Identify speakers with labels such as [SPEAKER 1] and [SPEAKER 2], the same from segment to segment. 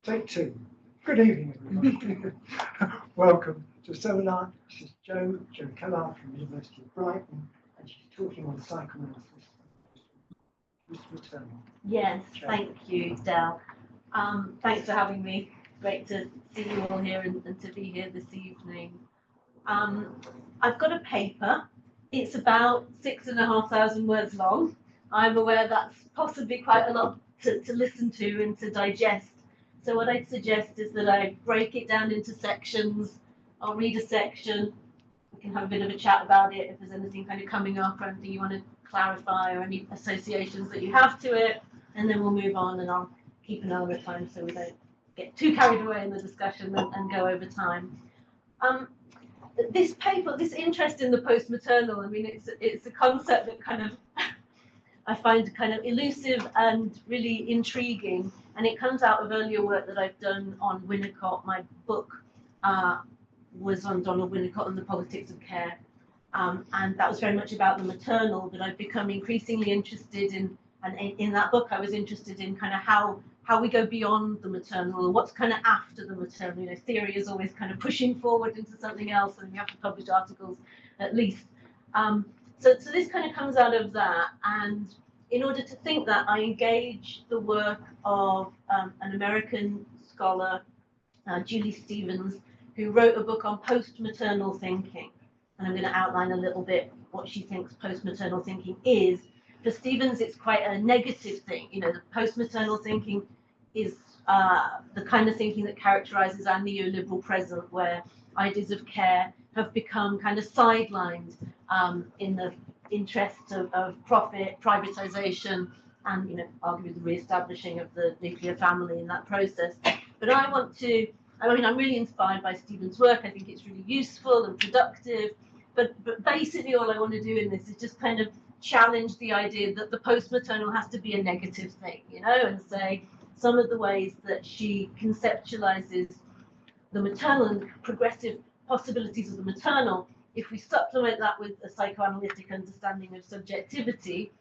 [SPEAKER 1] Take two. Good evening, everyone. Welcome to the seminar. This is Joanna Kellond from the University of Brighton, and she's talking on psychoanalysis. Postmaternal.
[SPEAKER 2] Yes, thank you, Del. Thanks for having me. Great to see you all here and to be here this evening. I've got a paper. It's about 6,500 words long. I'm aware that's possibly quite a lot to listen to and to digest. So what I'd suggest is that I break it down into sections. I'll read a section. We can have a bit of a chat about it if there's anything kind of coming up or anything you want to clarify or any associations that you have to it. And then we'll move on, and I'll keep an eye on the time so we don't get too carried away in the discussion and go over time. This paper, this interest in the postmaternal, I mean, it's a concept that kind of I find kind of elusive and really intriguing, and it comes out of earlier work that I've done on Winnicott. My book was on Donald Winnicott and the politics of care, and that was very much about the maternal, but I've become increasingly interested in, and in that book I was interested in kind of how we go beyond the maternal, or what's kind of after the maternal. You know, theory is always kind of pushing forward into something else, and you have to publish articles at least. So this kind of comes out of that, and in order to think that, I engage the work of an American scholar, Julie Stevens, who wrote a book on postmaternal thinking, and I'm going to outline a little bit what she thinks postmaternal thinking is. For Stevens, it's quite a negative thing. You know, the postmaternal thinking is the kind of thinking that characterizes our neoliberal present, where ideas of care have become kind of sidelined in the interests of profit, privatization, and, you know, arguably the re-establishing of the nuclear family in that process. But I'm really inspired by Stevens' work. I think it's really useful and productive. But basically all I want to do in this is just kind of challenge the idea that the postmaternal has to be a negative thing, you know, and say some of the ways that she conceptualizes the maternal and progressive possibilities of the maternal. If we supplement that with a psychoanalytic understanding of subjectivity,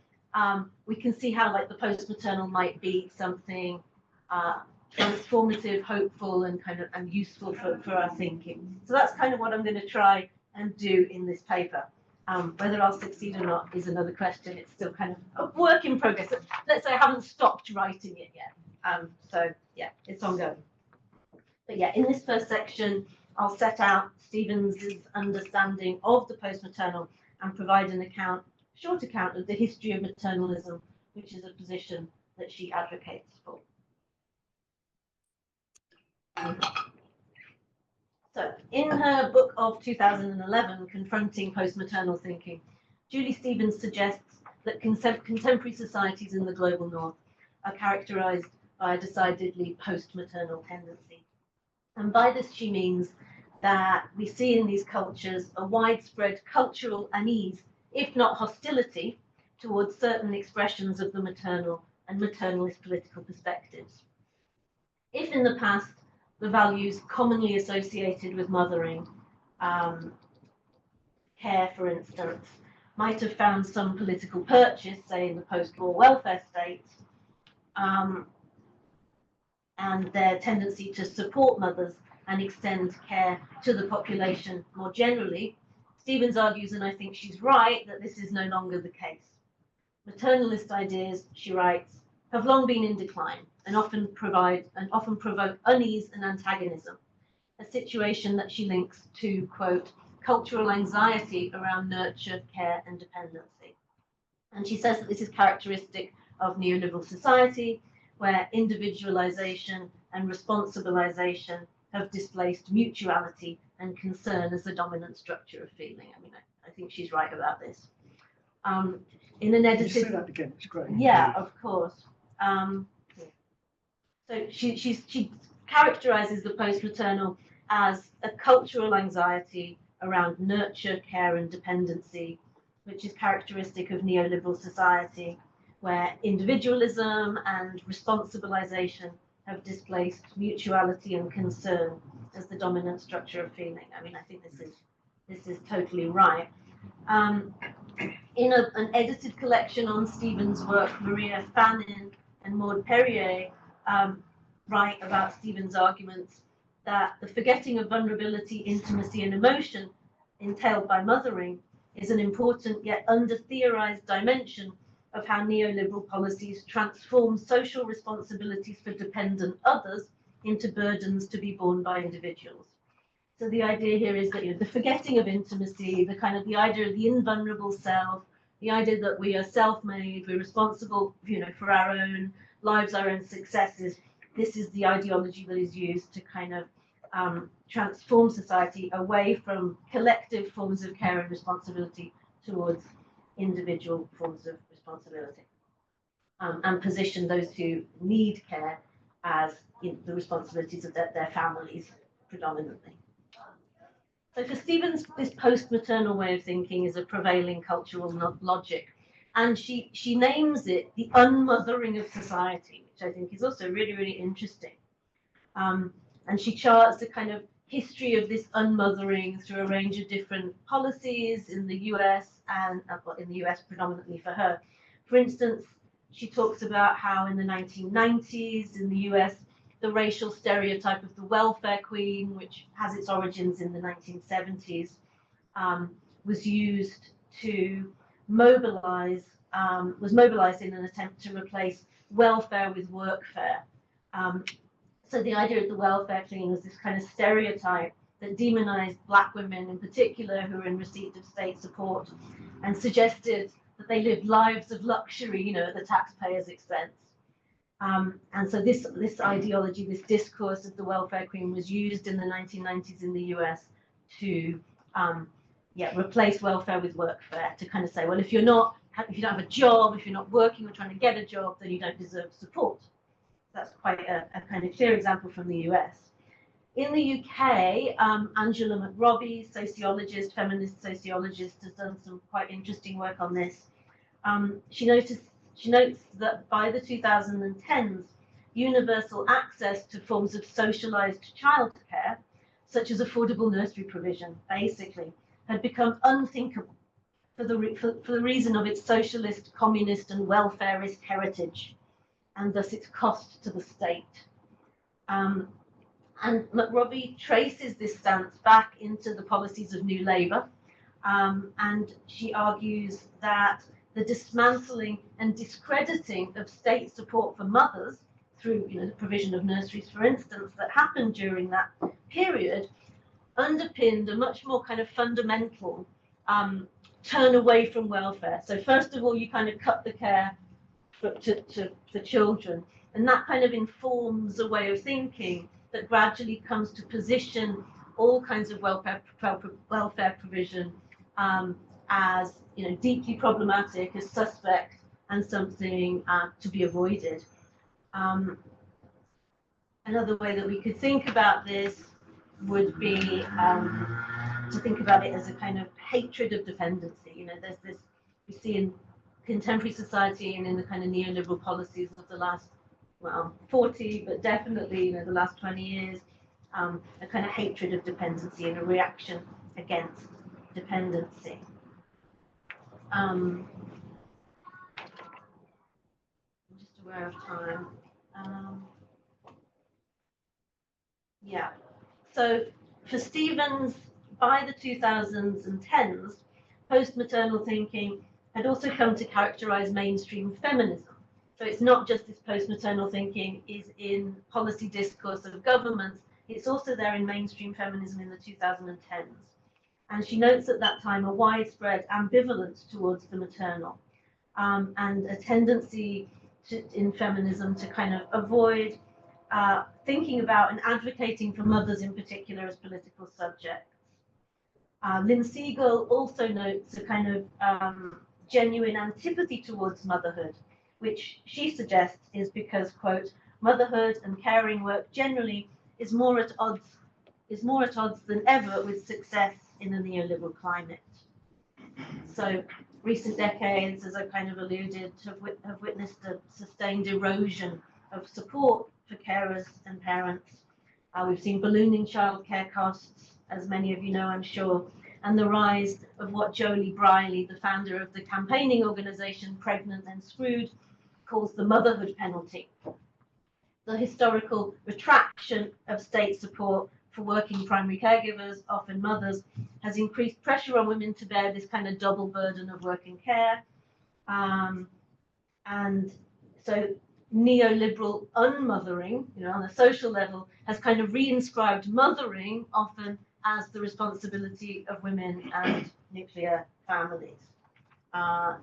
[SPEAKER 2] we can see how, like, the postmaternal might be something transformative, hopeful, and kind of useful for our thinking. So that's kind of what I'm going to try and do in this paper. Whether I'll succeed or not is another question. It's still kind of a work in progress. Let's say I haven't stopped writing it yet. So yeah, it's ongoing. But yeah, in this first section, I'll set out Stevens' understanding of the postmaternal and provide an short account of the history of maternalism, which is a position that she advocates for. So, in her book of 2011, Confronting Postmaternal Thinking, Julie Stevens suggests that contemporary societies in the global north are characterized by a decidedly post-maternal tendency. And by this she means that we see in these cultures a widespread cultural unease, if not hostility, towards certain expressions of the maternal and maternalist political perspectives. If in the past the values commonly associated with mothering, care for instance, might have found some political purchase, say in the post-war welfare state, and their tendency to support mothers and extend care to the population more generally, Stevens argues, and I think she's right, that this is no longer the case. Maternalist ideas, she writes, have long been in decline and often provoke unease and antagonism, a situation that she links to, quote, cultural anxiety around nurture, care, and dependency. And she says that this is characteristic of neoliberal society, where individualization and responsibilization have displaced mutuality and concern as the dominant structure of feeling. I mean, I think she's right about this. In an edited...
[SPEAKER 1] Can you say that again? It's great.
[SPEAKER 2] Yeah, of course. So she characterizes the postmaternal as a cultural anxiety around nurture, care, and dependency, which is characteristic of neoliberal society, where individualism and responsibilization have displaced mutuality and concern as the dominant structure of feeling. I mean, I think this is totally right. In an edited collection on Stevens' work, Maria Fannin and Maud Perrier right about Stephen's arguments that the forgetting of vulnerability, intimacy, and emotion entailed by mothering is an important yet under-theorized dimension of how neoliberal policies transform social responsibilities for dependent others into burdens to be borne by individuals. So the idea here is that the forgetting of intimacy, the idea of the invulnerable self, the idea that we are self-made, we're responsible, for our own lives, our own successes. This is the ideology that is used to transform society away from collective forms of care and responsibility towards individual forms of responsibility, and position those who need care as the responsibilities of their families predominantly. So for Stevens, this post-maternal way of thinking is a prevailing cultural logic, and she names it the unmothering of society, which I think is also really, really interesting. And she charts the kind of history of this unmothering through a range of different policies in the US and in the US predominantly for her. For instance, she talks about how in the 1990s in the US, the racial stereotype of the welfare queen, which has its origins in the 1970s, was used to mobilize, was mobilized in an attempt to replace welfare with workfare. So the idea of the welfare queen was this kind of stereotype that demonized Black women in particular who were in receipt of state support and suggested that they lived lives of luxury, at the taxpayer's expense. And so this ideology, this discourse of the welfare queen was used in the 1990s in the US to replace welfare with workfare, to kind of say, well, if you don't have a job, if you're not working or trying to get a job, then you don't deserve support. That's quite a kind of clear example from the US. In the UK, Angela McRobbie, sociologist, feminist sociologist, has done some quite interesting work on this. She notes that by the 2010s, universal access to forms of socialized childcare, such as affordable nursery provision, basically, had become unthinkable for the reason of its socialist, communist, and welfarist heritage, and thus its cost to the state. And McRobbie traces this stance back into the policies of New Labour, and she argues that the dismantling and discrediting of state support for mothers through the provision of nurseries, for instance, that happened during that period, underpinned a much more kind of fundamental turn away from welfare. So first of all, you kind of cut the care to children, and that kind of informs a way of thinking that gradually comes to position all kinds of welfare provision as deeply problematic, as suspect, and something to be avoided. Another way that we could think about this would be to think about it as a kind of hatred of dependency. There's this we see in contemporary society and in the kind of neoliberal policies of the last 40, but definitely the last 20 years, a kind of hatred of dependency and a reaction against dependency. I'm just aware of time. So for Stevens, by the 2000s and 10s, post-maternal thinking had also come to characterize mainstream feminism. So it's not just this post-maternal thinking is in policy discourse of governments, it's also there in mainstream feminism in the 2010s. And she notes at that time a widespread ambivalence towards the maternal, and a tendency in feminism to kind of avoid thinking about and advocating for mothers in particular as political subjects. Lynn Siegel also notes a kind of genuine antipathy towards motherhood, which she suggests is because, quote, motherhood and caring work generally is more at odds than ever with success in a neoliberal climate. So recent decades, as I kind of alluded, have witnessed a sustained erosion of support for carers and parents. We've seen ballooning childcare costs, as many of you know, I'm sure, and the rise of what Jolie Briley, the founder of the campaigning organisation Pregnant and Screwed, calls the motherhood penalty. the historical retraction of state support for working primary caregivers, often mothers, has increased pressure on women to bear this kind of double burden of working care. And so neoliberal unmothering, on a social level, has kind of reinscribed mothering often as the responsibility of women and nuclear families. But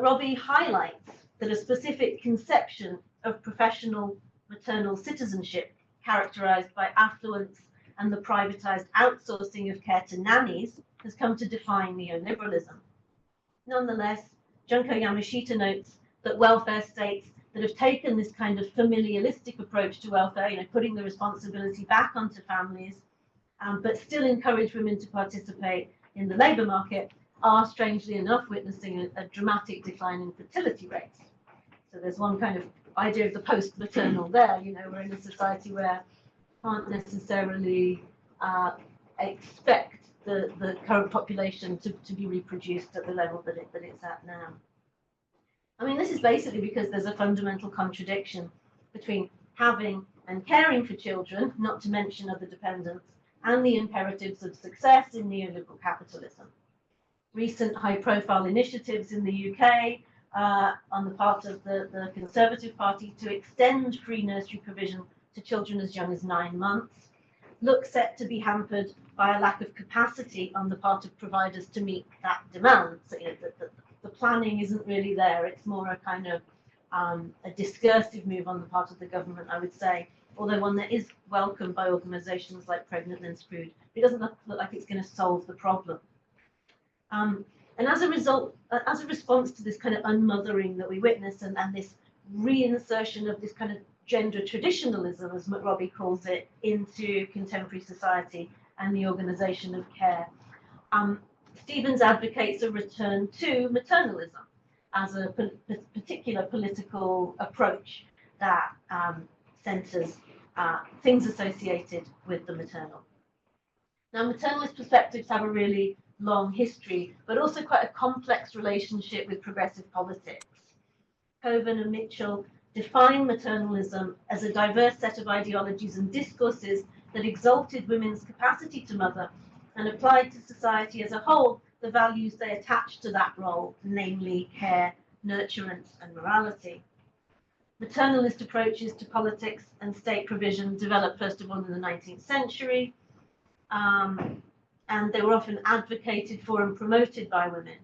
[SPEAKER 2] Robbie highlights that a specific conception of professional maternal citizenship characterized by affluence and the privatized outsourcing of care to nannies has come to define neoliberalism. Nonetheless, Junko Yamashita notes that welfare states that have taken this kind of familialistic approach to welfare, putting the responsibility back onto families, but still encourage women to participate in the labour market, are strangely enough witnessing a dramatic decline in fertility rates. So there's one kind of idea of the post-maternal there, we're in a society where we can't necessarily expect the current population to be reproduced at the level that it's at now. I mean, this is basically because there's a fundamental contradiction between having and caring for children, not to mention other dependents, and the imperatives of success in neoliberal capitalism. Recent high-profile initiatives in the UK on the part of the Conservative Party to extend free nursery provision to children as young as 9 months look set to be hampered by a lack of capacity on the part of providers to meet that demand. So, the planning isn't really there. It's more a kind of a discursive move on the part of the government, I would say, although one that is welcomed by organisations like Pregnant and Screwed. It doesn't look like it's going to solve the problem. And as a result, as a response to this kind of unmothering that we witness and this reinsertion of this kind of gender traditionalism, as McRobbie calls it, into contemporary society and the organisation of care, Stevens advocates a return to maternalism as a particular political approach that centres things associated with the maternal. Now, maternalist perspectives have a really long history, but also quite a complex relationship with progressive politics. Coven and Mitchell define maternalism as a diverse set of ideologies and discourses that exalted women's capacity to mother and applied to society as a whole the values they attached to that role, namely care, nurturance, and morality. Maternalist approaches to politics and state provision developed first of all in the 19th century, and they were often advocated for and promoted by women.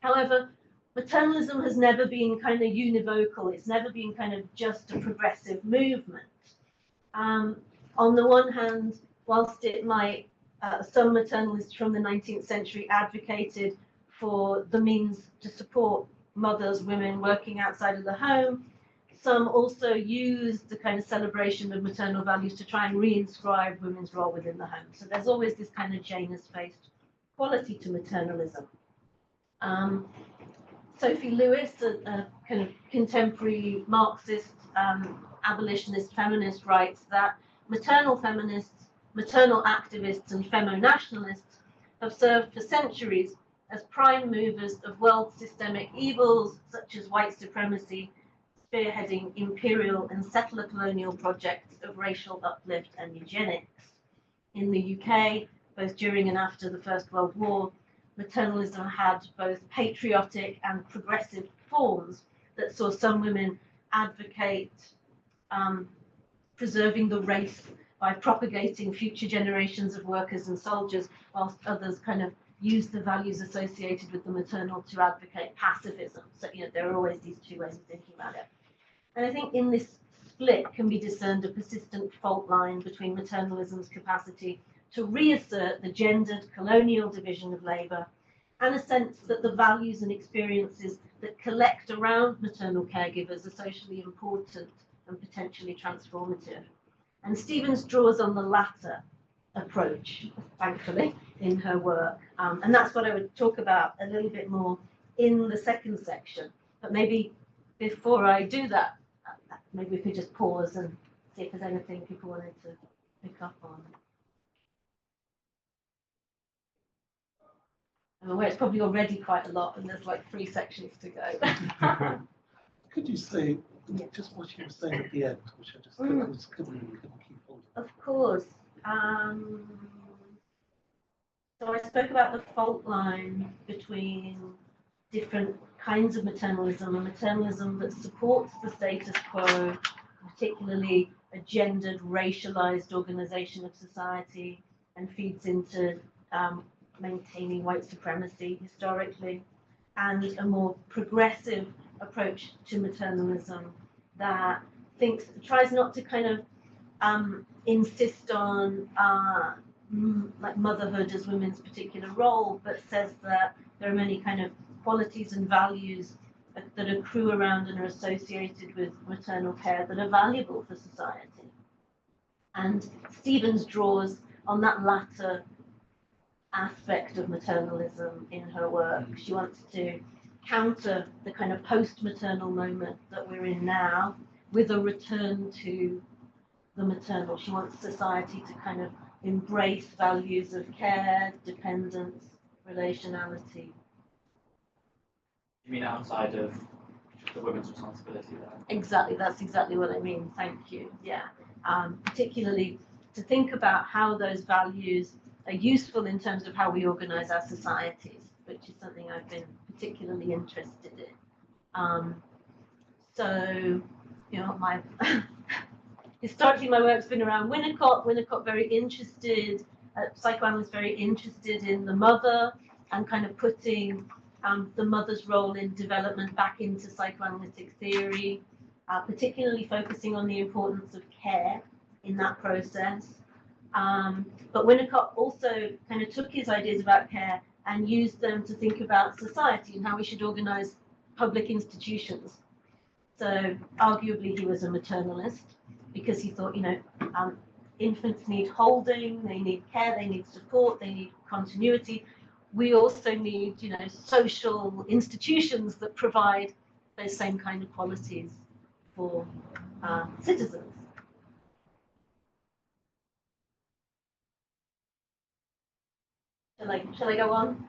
[SPEAKER 2] However, maternalism has never been kind of univocal. It's never been kind of just a progressive movement. On the one hand, whilst it might, some maternalists from the 19th century advocated for the means to support mothers, women working outside of the home, some also used the kind of celebration of maternal values to try and reinscribe women's role within the home. So there's always this kind of Janus-faced quality to maternalism. Sophie Lewis, a kind of contemporary Marxist, abolitionist feminist, writes that maternal feminists, maternal activists, and femo-nationalists have served for centuries as prime movers of world systemic evils such as white supremacy, spearheading imperial and settler colonial projects of racial uplift and eugenics. In the UK, both during and after the First World War, maternalism had both patriotic and progressive forms that saw some women advocate preserving the race by propagating future generations of workers and soldiers, whilst others kind of used the values associated with the maternal to advocate pacifism. So, there are always these two ways of thinking about it. And I think in this split can be discerned a persistent fault line between maternalism's capacity to reassert the gendered colonial division of labour and a sense that the values and experiences that collect around maternal caregivers are socially important and potentially transformative. And Stevens draws on the latter approach, thankfully, in her work. And that's what I would talk about a little bit more in the second section. But maybe before I do that, maybe we could just pause and see if there's anything people wanted to pick up on. I'm aware it's probably already quite a lot, and there's like 3 sections to go.
[SPEAKER 3] Could you say
[SPEAKER 2] Yeah.
[SPEAKER 3] Just what you were saying at the end, which I just couldn't keep hold of.
[SPEAKER 2] Of course. So I spoke about the fault line between different kinds of maternalism, a maternalism that supports the status quo, particularly a gendered, racialized organization of society, and feeds into maintaining white supremacy historically, and a more progressive approach to maternalism that tries not to kind of insist on like motherhood as women's particular role, but says that there are many kind of qualities and values that accrue around and are associated with maternal care that are valuable for society. And Stevens draws on that latter aspect of maternalism in her work. She wants to counter the kind of post-maternal moment that we're in now with a return to the maternal. She wants society to kind of embrace values of care, dependence, relationality.
[SPEAKER 4] You mean outside of the women's responsibility there?
[SPEAKER 2] Exactly, that's exactly what I mean. Thank you. Yeah. Particularly to think about how those values are useful in terms of how we organize our societies, which is something I've been particularly interested in. So, you know, historically my work's been around Winnicott. Winnicott very interested, psychoanalysts very interested in the mother and kind of putting the mother's role in development back into psychoanalytic theory, particularly focusing on the importance of care in that process. But Winnicott also kind of took his ideas about care and used them to think about society and how we should organize public institutions. So arguably he was a maternalist because he thought, you know, infants need holding, they need care, they need support, they need continuity. We also need, you know, social institutions that provide those same kind of qualities for citizens. Shall I go on?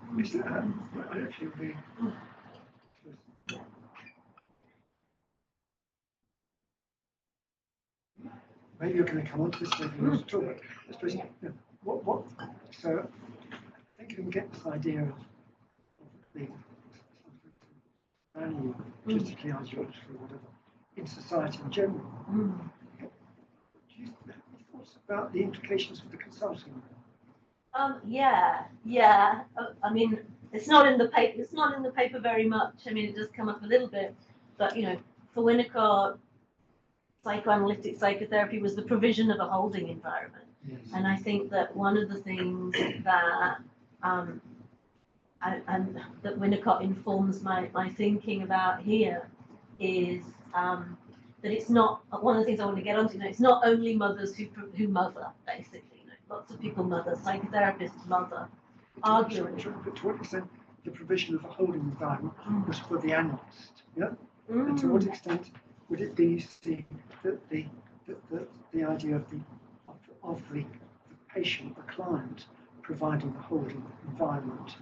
[SPEAKER 1] Maybe you're going to come on to this maybe you want to talk about. I suppose, so I think you can get this idea of the value, politically, ideologically, whatever, in society in general. Do you have any thoughts about the implications for the consulting?
[SPEAKER 2] Yeah. I mean, it's not in the paper. It's not in the paper very much. I mean, it does come up a little bit, but you know, for Winnicott, psychoanalytic psychotherapy was the provision of a holding environment. Yes. And I think that one of the things that that Winnicott informs my thinking about here is that it's not, one of the things I want to get onto, you know, it's not only mothers who mother, basically. Lots of people mother, psychotherapists mother, arguing.
[SPEAKER 1] To what extent the provision of a holding environment was for the analyst, yeah? And to what extent would it be seen that the idea of the patient, the client, providing the holding environment?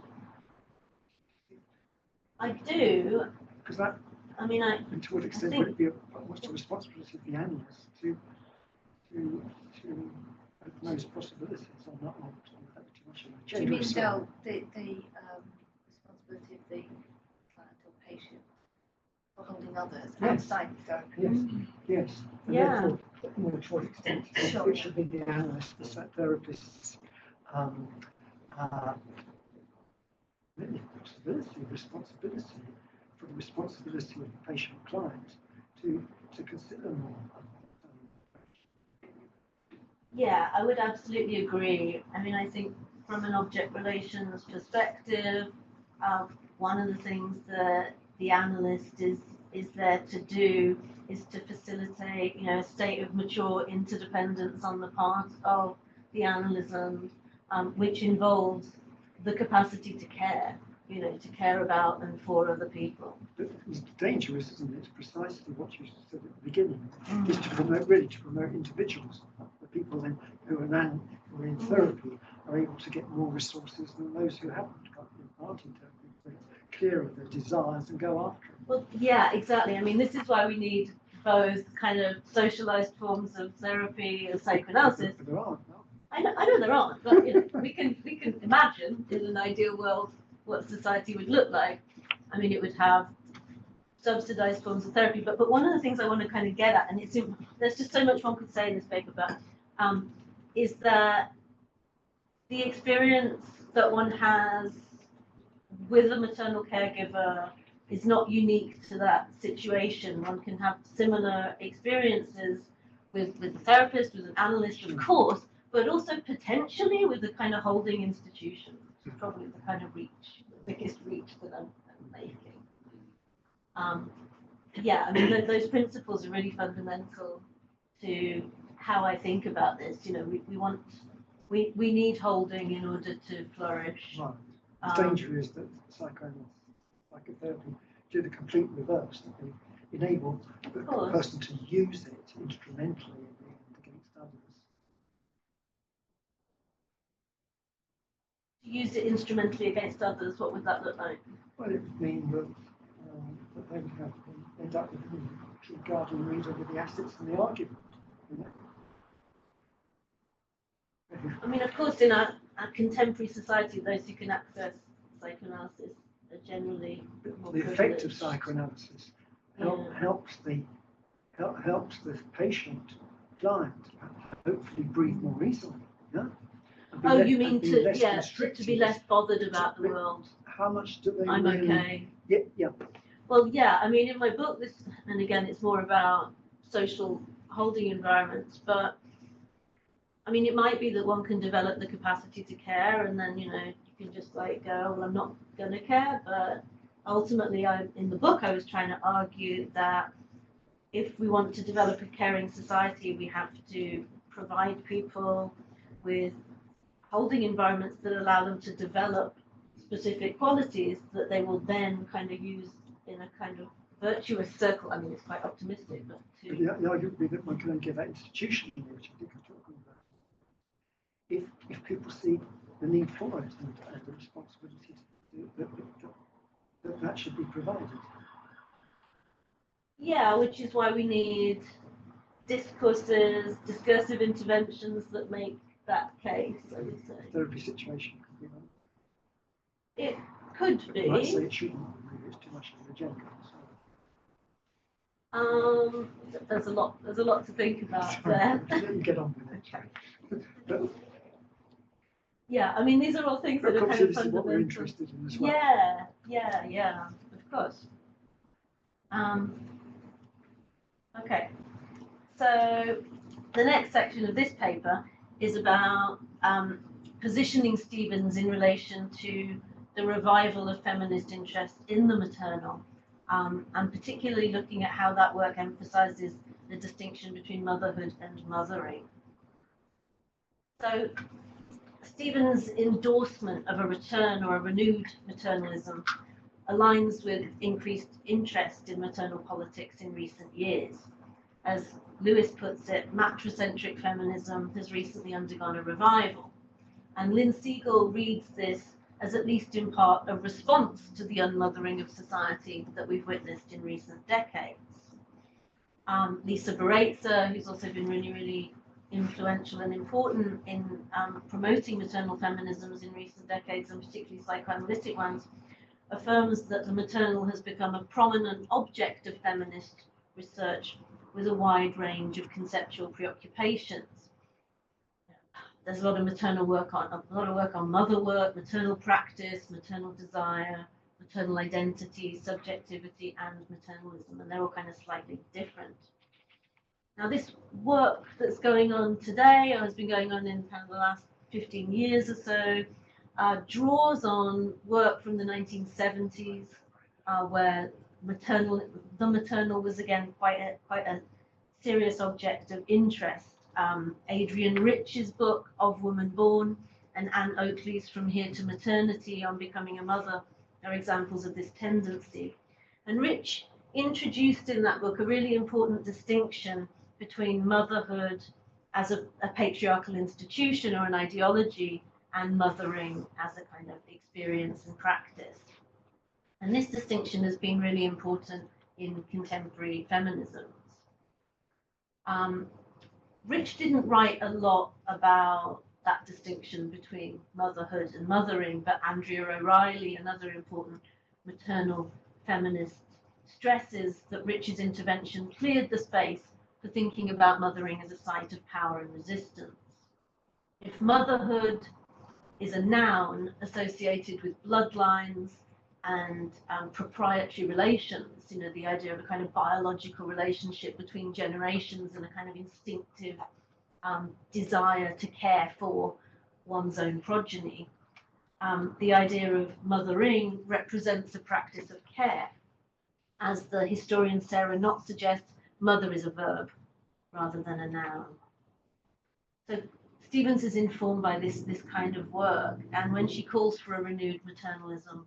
[SPEAKER 2] I do.
[SPEAKER 1] Because that,
[SPEAKER 2] I mean,
[SPEAKER 1] and to what extent would it be what's the responsibility of the analyst to those possibilities on that one?
[SPEAKER 5] Do you mean Del, the responsibility of the client or patient for holding others outside the therapy?
[SPEAKER 1] Yes. And therefore, more to what extent it should be the analyst, the therapist's responsibility for the responsibility of the patient client to consider more.
[SPEAKER 2] Yeah, I would absolutely agree. I mean, I think from an object relations perspective, one of the things that the analyst is there to do is to facilitate, you know, a state of mature interdependence on the part of the analysm, which involves the capacity to care, you know, to care about and for other people.
[SPEAKER 1] But it's dangerous, isn't it? It's precisely what you said at the beginning, is to promote individuals. The people then who are in therapy are able to get more resources than those who aren't in therapy. Clear of their desires and go after them.
[SPEAKER 2] Well, yeah, exactly. I mean, this is why we need both kind of socialized forms of therapy and psychoanalysis.
[SPEAKER 1] But there aren't. No.
[SPEAKER 2] I know there aren't, but you know, we can imagine in an ideal world what society would look like. I mean, it would have subsidized forms of therapy, but one of the things I want to kind of get at, and there's just so much one could say in this paper, but is that the experience that one has with a maternal caregiver is not unique to that situation. One can have similar experiences with a therapist, with an analyst, of course, but also potentially with the kind of holding institution, which is probably the kind of reach, the biggest reach that I'm making. Yeah, I mean, those principles are really fundamental to how I think about this. You know, we need holding in order to flourish.
[SPEAKER 1] Right. The danger is that psychoanalysis, psychotherapy, do the complete reverse, that they enable the person to use it instrumentally against others.
[SPEAKER 2] Use it instrumentally against others, what would that look like?
[SPEAKER 1] Well, it would mean that they would have to end up with a guardian reader with the assets and the argument. You know?
[SPEAKER 2] I mean, of course, in our contemporary society, those who can access psychoanalysis are generally more
[SPEAKER 1] the effect of psychoanalysis helps the patient client hopefully breathe more easily. Yeah?
[SPEAKER 2] Oh, you mean to be less bothered about the world?
[SPEAKER 1] How much do they?
[SPEAKER 2] I'm
[SPEAKER 1] really,
[SPEAKER 2] okay.
[SPEAKER 1] Yeah.
[SPEAKER 2] Well, yeah. I mean, in my book, and again, it's more about social holding environments, but I mean, it might be that one can develop the capacity to care, and then you can just like go, well, I'm not going to care. But ultimately, in the book, I was trying to argue that if we want to develop a caring society, we have to provide people with holding environments that allow them to develop specific qualities that they will then kind of use in a kind of virtuous circle. I mean, it's quite optimistic, but
[SPEAKER 1] the argument would be that one can only get that institutionally, which I think I'm talking about. If people see the need for it and the responsibility that should be provided.
[SPEAKER 2] Yeah, which is why we need discourses, discursive interventions that make that case, I would say.
[SPEAKER 1] Therapy situation could be one.
[SPEAKER 2] It could be.
[SPEAKER 1] You might say it shouldn't be, it's too much of an agenda.
[SPEAKER 2] There's a lot to think about there.
[SPEAKER 1] Let me get on with it. But,
[SPEAKER 2] yeah, I mean, these are all things that are kind of
[SPEAKER 1] this is what we're interested in as well.
[SPEAKER 2] Yeah, of course. Okay, so the next section of this paper is about positioning Stevens in relation to the revival of feminist interest in the maternal, and particularly looking at how that work emphasizes the distinction between motherhood and mothering. So Stevens' endorsement of a return or a renewed maternalism aligns with increased interest in maternal politics in recent years. As Lewis puts it, matricentric feminism has recently undergone a revival. And Lynn Siegel reads this as at least in part a response to the unmothering of society that we've witnessed in recent decades. Lisa Baretza, who's also been really, really influential and important in promoting maternal feminisms in recent decades, and particularly psychoanalytic ones, affirms that the maternal has become a prominent object of feminist research with a wide range of conceptual preoccupations. There's a lot of maternal work on mother work, maternal practice, maternal desire, maternal identity, subjectivity, and maternalism, and they're all kind of slightly different. Now, this work that's going on today, or has been going on in kind of the last 15 years or so, draws on work from the 1970s, where the maternal was again quite a serious object of interest. Adrienne Rich's book Of Woman Born and Anne Oakley's From Here to Maternity on Becoming a Mother are examples of this tendency. And Rich introduced in that book a really important distinction between motherhood as a patriarchal institution or an ideology and mothering as a kind of experience and practice. And this distinction has been really important in contemporary feminisms. Rich didn't write a lot about that distinction between motherhood and mothering, but Andrea O'Reilly, another important maternal feminist, stresses that Rich's intervention cleared the space for thinking about mothering as a site of power and resistance. If motherhood is a noun associated with bloodlines and proprietary relations, you know, the idea of a kind of biological relationship between generations and a kind of instinctive desire to care for one's own progeny, the idea of mothering represents a practice of care. As the historian Sarah Knott suggests, mother is a verb rather than a noun. So Stevens is informed by this kind of work, and when she calls for a renewed maternalism,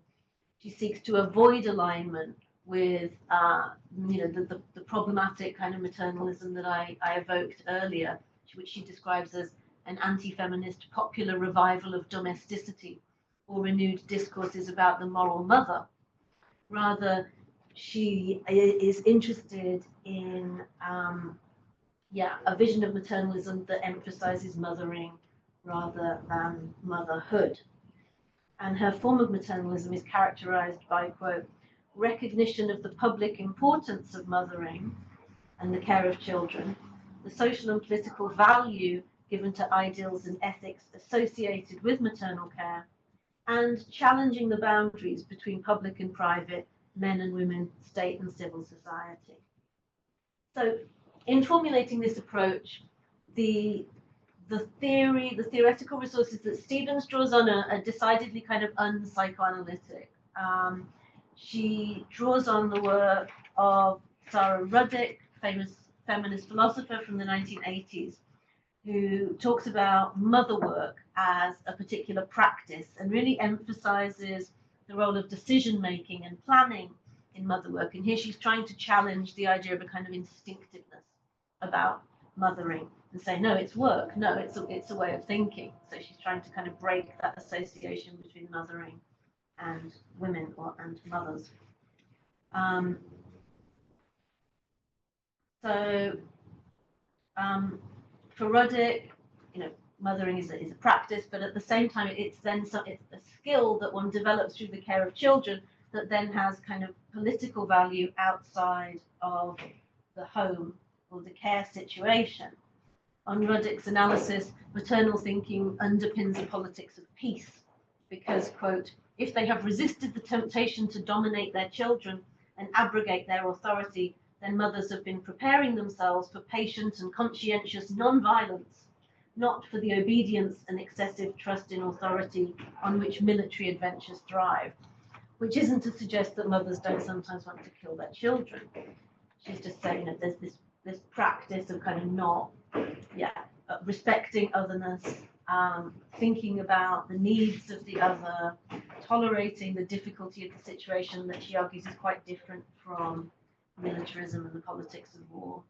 [SPEAKER 2] she seeks to avoid alignment with the problematic kind of maternalism that I evoked earlier, which she describes as an anti-feminist popular revival of domesticity or renewed discourses about the moral mother. Rather, she is interested in a vision of maternalism that emphasizes mothering rather than motherhood. And her form of maternalism is characterized by, quote, recognition of the public importance of mothering and the care of children, the social and political value given to ideals and ethics associated with maternal care, and challenging the boundaries between public and private, men and women, state and civil society. So in formulating this approach, the theoretical resources that Stevens draws on are decidedly kind of unpsychoanalytic. She draws on the work of Sarah Ruddick, famous feminist philosopher from the 1980s, who talks about mother work as a particular practice and really emphasizes the role of decision making and planning in mother work. And here she's trying to challenge the idea of a kind of instinctiveness about mothering and say, no, it's work, no, it's a way of thinking. So she's trying to kind of break that association between mothering and women and mothers. For Ruddick, mothering is a practice, but at the same time, it's a skill that one develops through the care of children that then has kind of political value outside of the home or the care situation. On Ruddick's analysis, maternal thinking underpins a politics of peace because, quote, if they have resisted the temptation to dominate their children and abrogate their authority, then mothers have been preparing themselves for patient and conscientious non-violence, not for the obedience and excessive trust in authority on which military adventures thrive, which isn't to suggest that mothers don't sometimes want to kill their children. She's just saying that there's this practice of kind of not, respecting otherness, thinking about the needs of the other, tolerating the difficulty of the situation that she argues is quite different from militarism and the politics of war.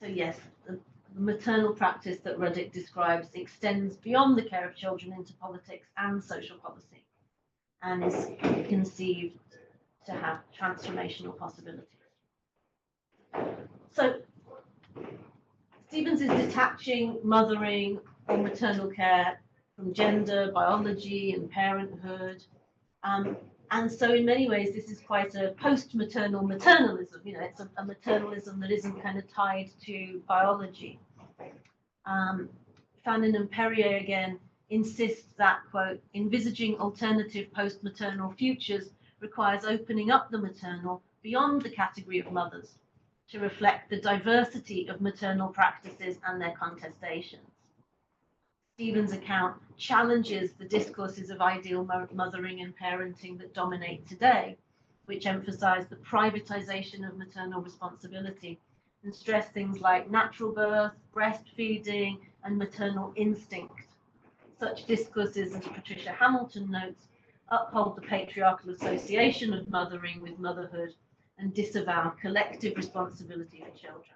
[SPEAKER 2] So yes, the maternal practice that Ruddick describes extends beyond the care of children into politics and social policy, and is conceived to have transformational possibilities. So Stevens is detaching mothering or maternal care from gender, biology, and parenthood. And so in many ways, this is quite a post-maternal maternalism. It's a maternalism that isn't kind of tied to biology. Fanon and Perrier again insist that, quote, envisaging alternative post-maternal futures requires opening up the maternal beyond the category of mothers to reflect the diversity of maternal practices and their contestations. Stevens' account challenges the discourses of ideal mothering and parenting that dominate today, which emphasize the privatization of maternal responsibility and stress things like natural birth, breastfeeding, and maternal instinct. Such discourses, as Patricia Hamilton notes, uphold the patriarchal association of mothering with motherhood and disavow collective responsibility for children.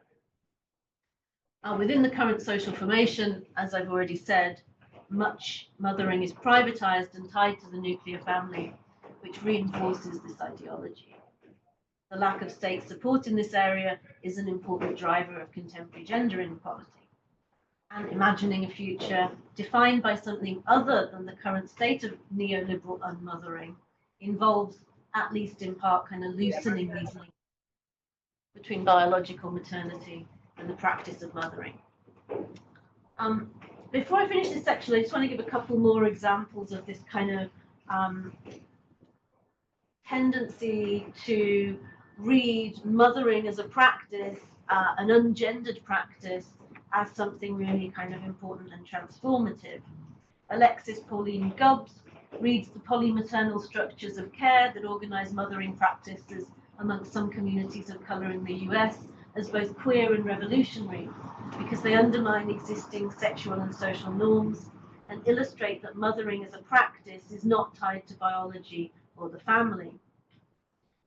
[SPEAKER 2] Within the current social formation, as I've already said, much mothering is privatized and tied to the nuclear family, which reinforces this ideology. The lack of state support in this area is an important driver of contemporary gender inequality. And imagining a future defined by something other than the current state of neoliberal unmothering involves, at least in part, kind of loosening these links between biological maternity and the practice of mothering. Before I finish this section, I just want to give a couple more examples of this kind of tendency to read mothering as a practice, an ungendered practice, as something really kind of important and transformative. Alexis Pauline Gubbs reads the polymaternal structures of care that organise mothering practices amongst some communities of colour in the US as both queer and revolutionary, because they undermine existing sexual and social norms and illustrate that mothering as a practice is not tied to biology or the family.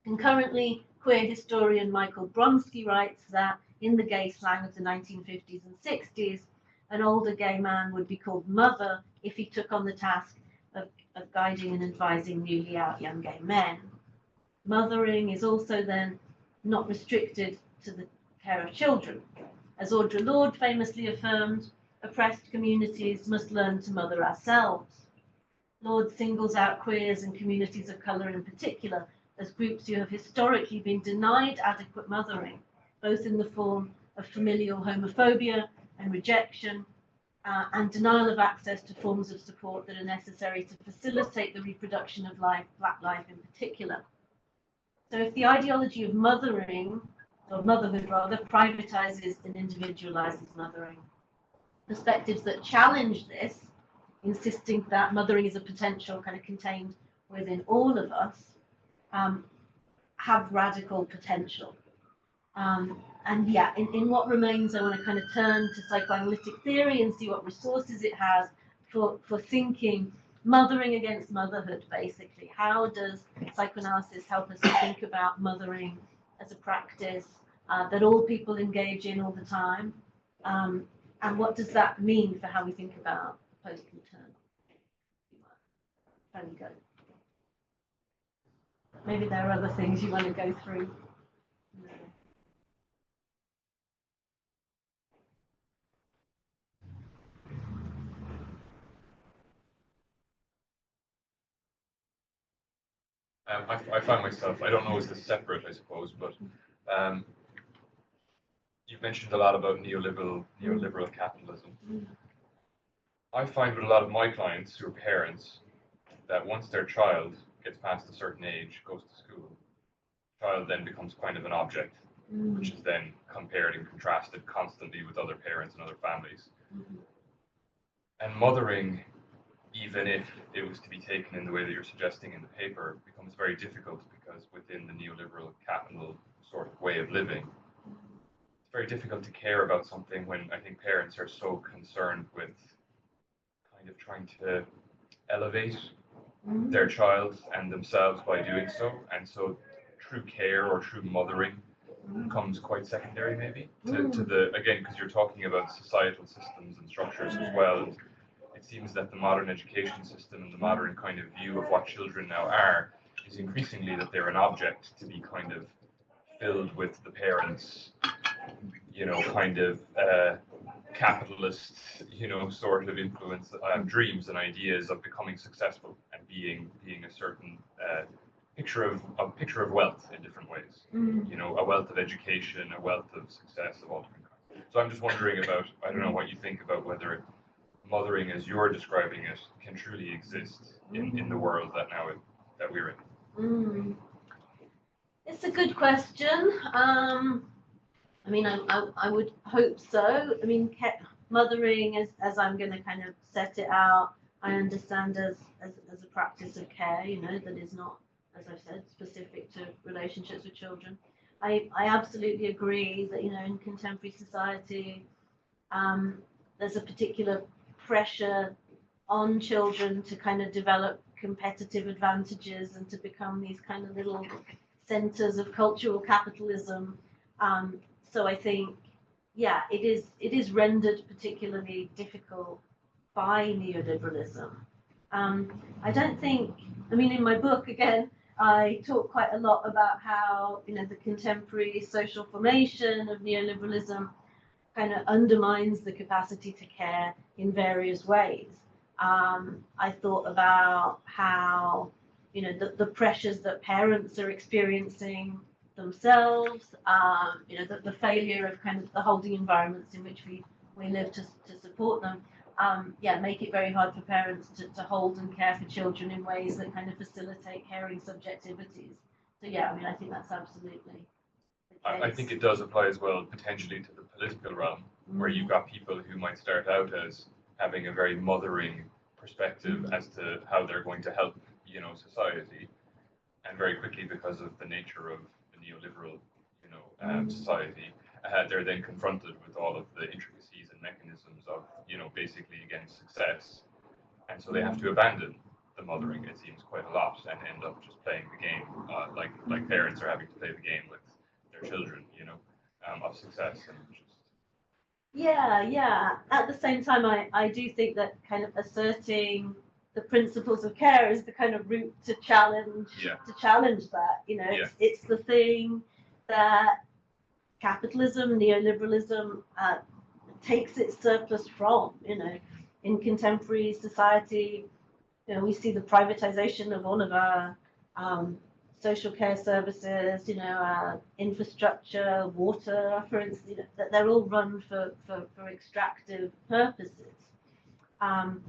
[SPEAKER 2] Concurrently, queer historian Michael Bronski writes that in the gay slang of the 1950s and 60s, an older gay man would be called mother if he took on the task of guiding and advising newly out young gay men. Mothering is also then not restricted to the care of children. As Audre Lorde famously affirmed, oppressed communities must learn to mother ourselves. Lorde singles out queers and communities of colour in particular as groups who have historically been denied adequate mothering, both in the form of familial homophobia and rejection, and denial of access to forms of support that are necessary to facilitate the reproduction of life, Black life in particular. So if the ideology of mothering, or motherhood rather, privatizes and individualizes mothering, perspectives that challenge this, insisting that mothering is a potential kind of contained within all of us, have radical potential. And yeah, in what remains, I want to kind of turn to psychoanalytic theory and see what resources it has for thinking mothering against motherhood, basically. How does psychoanalysis help us to think about mothering as a practice that all people engage in all the time? And what does that mean for how we think about post-maternal? There we go. Maybe there are other things you want to go through. No.
[SPEAKER 6] I find myself, I don't know, is this separate, I suppose, but you've mentioned a lot about neoliberal capitalism. I find with a lot of my clients who are parents that once their child gets past a certain age, goes to school, the child then becomes kind of an object, which is then compared and contrasted constantly with other parents and other families. And mothering, even if it was to be taken in the way that you're suggesting in the paper, becomes very difficult because within the neoliberal capital sort of way of living, it's very difficult to care about something when I think parents are so concerned with kind of trying to elevate their child and themselves by doing so. And so true care or true mothering becomes quite secondary maybe to the, again, because you're talking about societal systems and structures as well. And it seems that the modern education system and the modern kind of view of what children now are is increasingly that they're an object to be kind of filled with the parents, you know, kind of capitalist, you know, sort of influence, dreams and ideas of becoming successful and being a certain picture of wealth in different ways. You know, a wealth of education, a wealth of success of all different kinds. So I'm just wondering about, I don't know what you think about whether mothering as you're describing it can truly exist in the world that we're in.
[SPEAKER 2] It's a good question. I mean, I would hope so. I mean, mothering, as I'm going to kind of set it out, I understand as a practice of care, you know, that is not, as I've said, specific to relationships with children. I absolutely agree that, you know, in contemporary society, there's a particular pressure on children to kind of develop competitive advantages and to become these kind of little centers of cultural capitalism. So I think, yeah, it is rendered particularly difficult by neoliberalism. I don't think, I mean, in my book, again, I talk quite a lot about how, you know, the contemporary social formation of neoliberalism kind of undermines the capacity to care in various ways. I thought about how, you know, the pressures that parents are experiencing themselves, you know, the failure of kind of the holding environments in which we live to support them, yeah, make it very hard for parents to hold and care for children in ways that kind of facilitate caring subjectivities. So yeah, I mean, I think that's absolutely the case.
[SPEAKER 6] I think it does apply as well potentially to the political realm, where you've got people who might start out as having a very mothering perspective as to how they're going to help, you know, society, and very quickly, because of the nature of the neoliberal, you know, society, they're then confronted with all of the intricacies and mechanisms of, you know, basically against success, and so they have to abandon the mothering, it seems, quite a lot, and end up just playing the game, like parents are having to play the game with their children, you know, of success. And just...
[SPEAKER 2] Yeah. At the same time, I do think that kind of asserting the principles of care is the kind of route to challenge that. You know, it's the thing that capitalism, neoliberalism takes its surplus from. You know, in contemporary society, you know, we see the privatization of all of our social care services, you know, infrastructure, water, for instance, you know, that they're all run for extractive purposes. And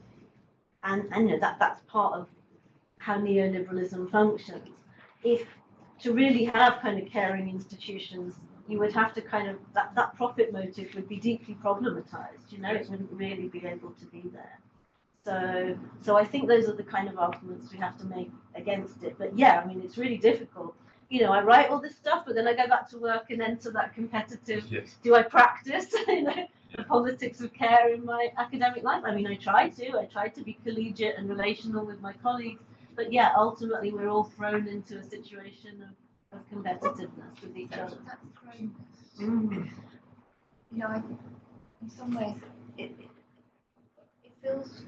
[SPEAKER 2] you know, that's part of how neoliberalism functions. If to really have kind of caring institutions, you would have to kind of, that profit motive would be deeply problematized, you know, it wouldn't really be able to be there. So I think those are the kind of arguments we have to make against it. But yeah, I mean, it's really difficult. You know, I write all this stuff, but then I go back to work and enter that competitive, do I practice, you know, the politics of care in my academic life? I mean, I try to be collegiate and relational with my colleagues, but yeah, ultimately we're all thrown into a situation of competitiveness with each other.
[SPEAKER 5] That's throwness. You know, in some ways, it feels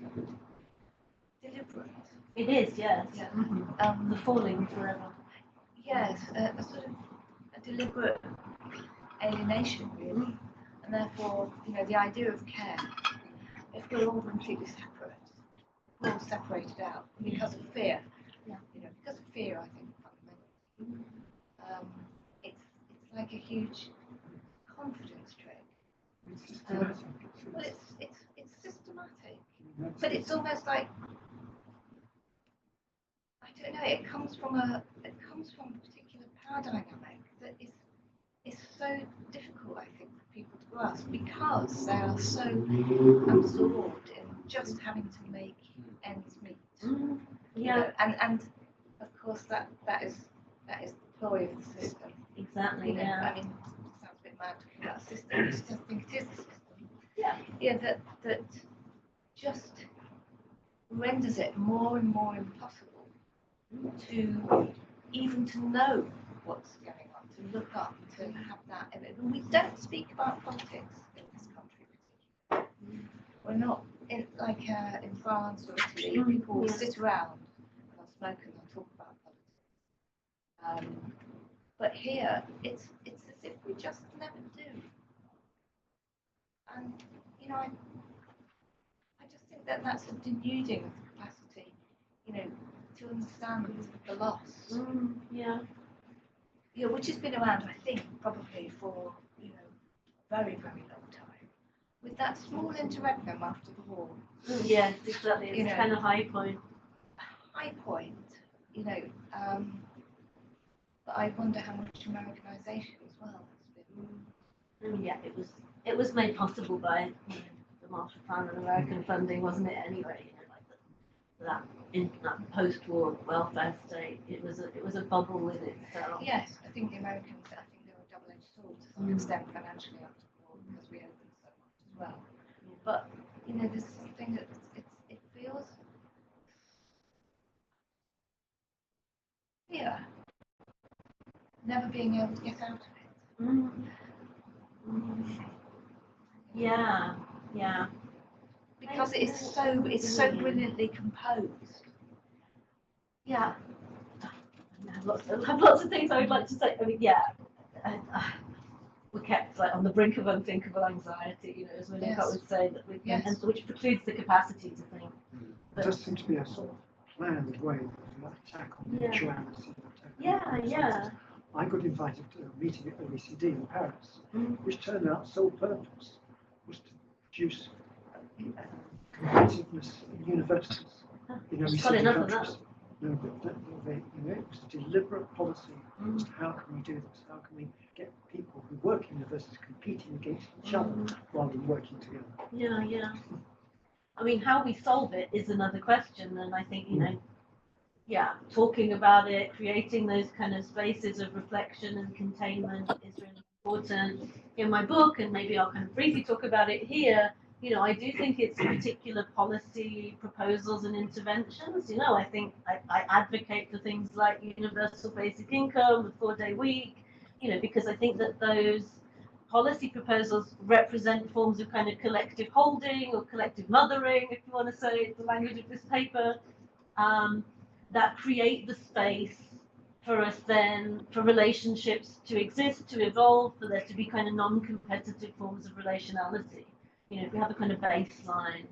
[SPEAKER 5] deliberate.
[SPEAKER 2] It is, yes.
[SPEAKER 5] Yeah.
[SPEAKER 2] The falling forever.
[SPEAKER 5] Yes, a sort of a deliberate alienation, really, and therefore, you know, the idea of care, if we're all completely separate, we're all separated out because of fear.
[SPEAKER 2] Yeah.
[SPEAKER 5] You know, because of fear, I think fundamentally, it's like a huge confidence trick.
[SPEAKER 1] It's systematic.
[SPEAKER 5] Well, it's systematic, but it's almost like, I don't know. It comes from a particular power dynamic that is so difficult, I think, for people to grasp because they are so absorbed in just having to make ends meet. You know, and of course that is the ploy of the system.
[SPEAKER 2] Exactly.
[SPEAKER 5] You know,
[SPEAKER 2] Yeah.
[SPEAKER 5] I mean, it sounds a bit mad talking about a system. I just don't think it is the system.
[SPEAKER 2] Yeah.
[SPEAKER 5] Yeah, that just renders it more and more impossible to even to know what's going on, to look up, to have that. And we don't speak about politics in this country particularly. We're not in in France or Italy. People will sit around and they'll smoke and they'll talk about politics. But here, it's as if we just never do. And you know, I just think that that's a denuding of the capacity, you know, to understand the loss.
[SPEAKER 2] Yeah.
[SPEAKER 5] Yeah, which has been around, I think, probably for, you know, a very, very long time. With that small interregnum after the war.
[SPEAKER 2] Yes, exactly. It's
[SPEAKER 5] You know,
[SPEAKER 2] kind of high point.
[SPEAKER 5] High point, you know, but I wonder how much Americanization as well has been.
[SPEAKER 2] Yeah, it was made possible by, you know, the Marshall Plan and American funding, wasn't it? Anyway, you know, like that post-war welfare state, it was a bubble with itself.
[SPEAKER 5] Yes, I think the Americans, they were a double-edged sword to some extent financially after the war because we opened so much as well. But you know, there's something that it feels fear, never being able to get out of it.
[SPEAKER 2] Yeah.
[SPEAKER 5] Because it's so brilliantly composed.
[SPEAKER 2] Yeah. have lots of things I would like to say. I mean, yeah, we're kept like on the brink of unthinkable anxiety, you know, as Winnicott would say, that we, and which precludes the capacity to think.
[SPEAKER 1] There does seem to be a sort of planned way of attack on the Joanna's.
[SPEAKER 2] Yeah.
[SPEAKER 1] I got invited to a meeting at OECD in Paris, which turned out sole purpose was to produce competitiveness in universities in OECD countries. No, but it was a deliberate policy as to how can we do this? How can we get people who work in universities competing against each other rather than working together?
[SPEAKER 2] Yeah. I mean, how we solve it is another question, and I think, you know, talking about it, creating those kind of spaces of reflection and containment is really important. In my book, and maybe I'll kind of briefly talk about it here, you know, I do think it's particular policy proposals and interventions. You know, I think I advocate for things like universal basic income, a 4-day week, you know, because I think that those policy proposals represent forms of kind of collective holding or collective mothering, if you want to say the language of this paper, that create the space for us then, for relationships to exist, to evolve, for there to be kind of non-competitive forms of relationality. You know, if we have a kind of baseline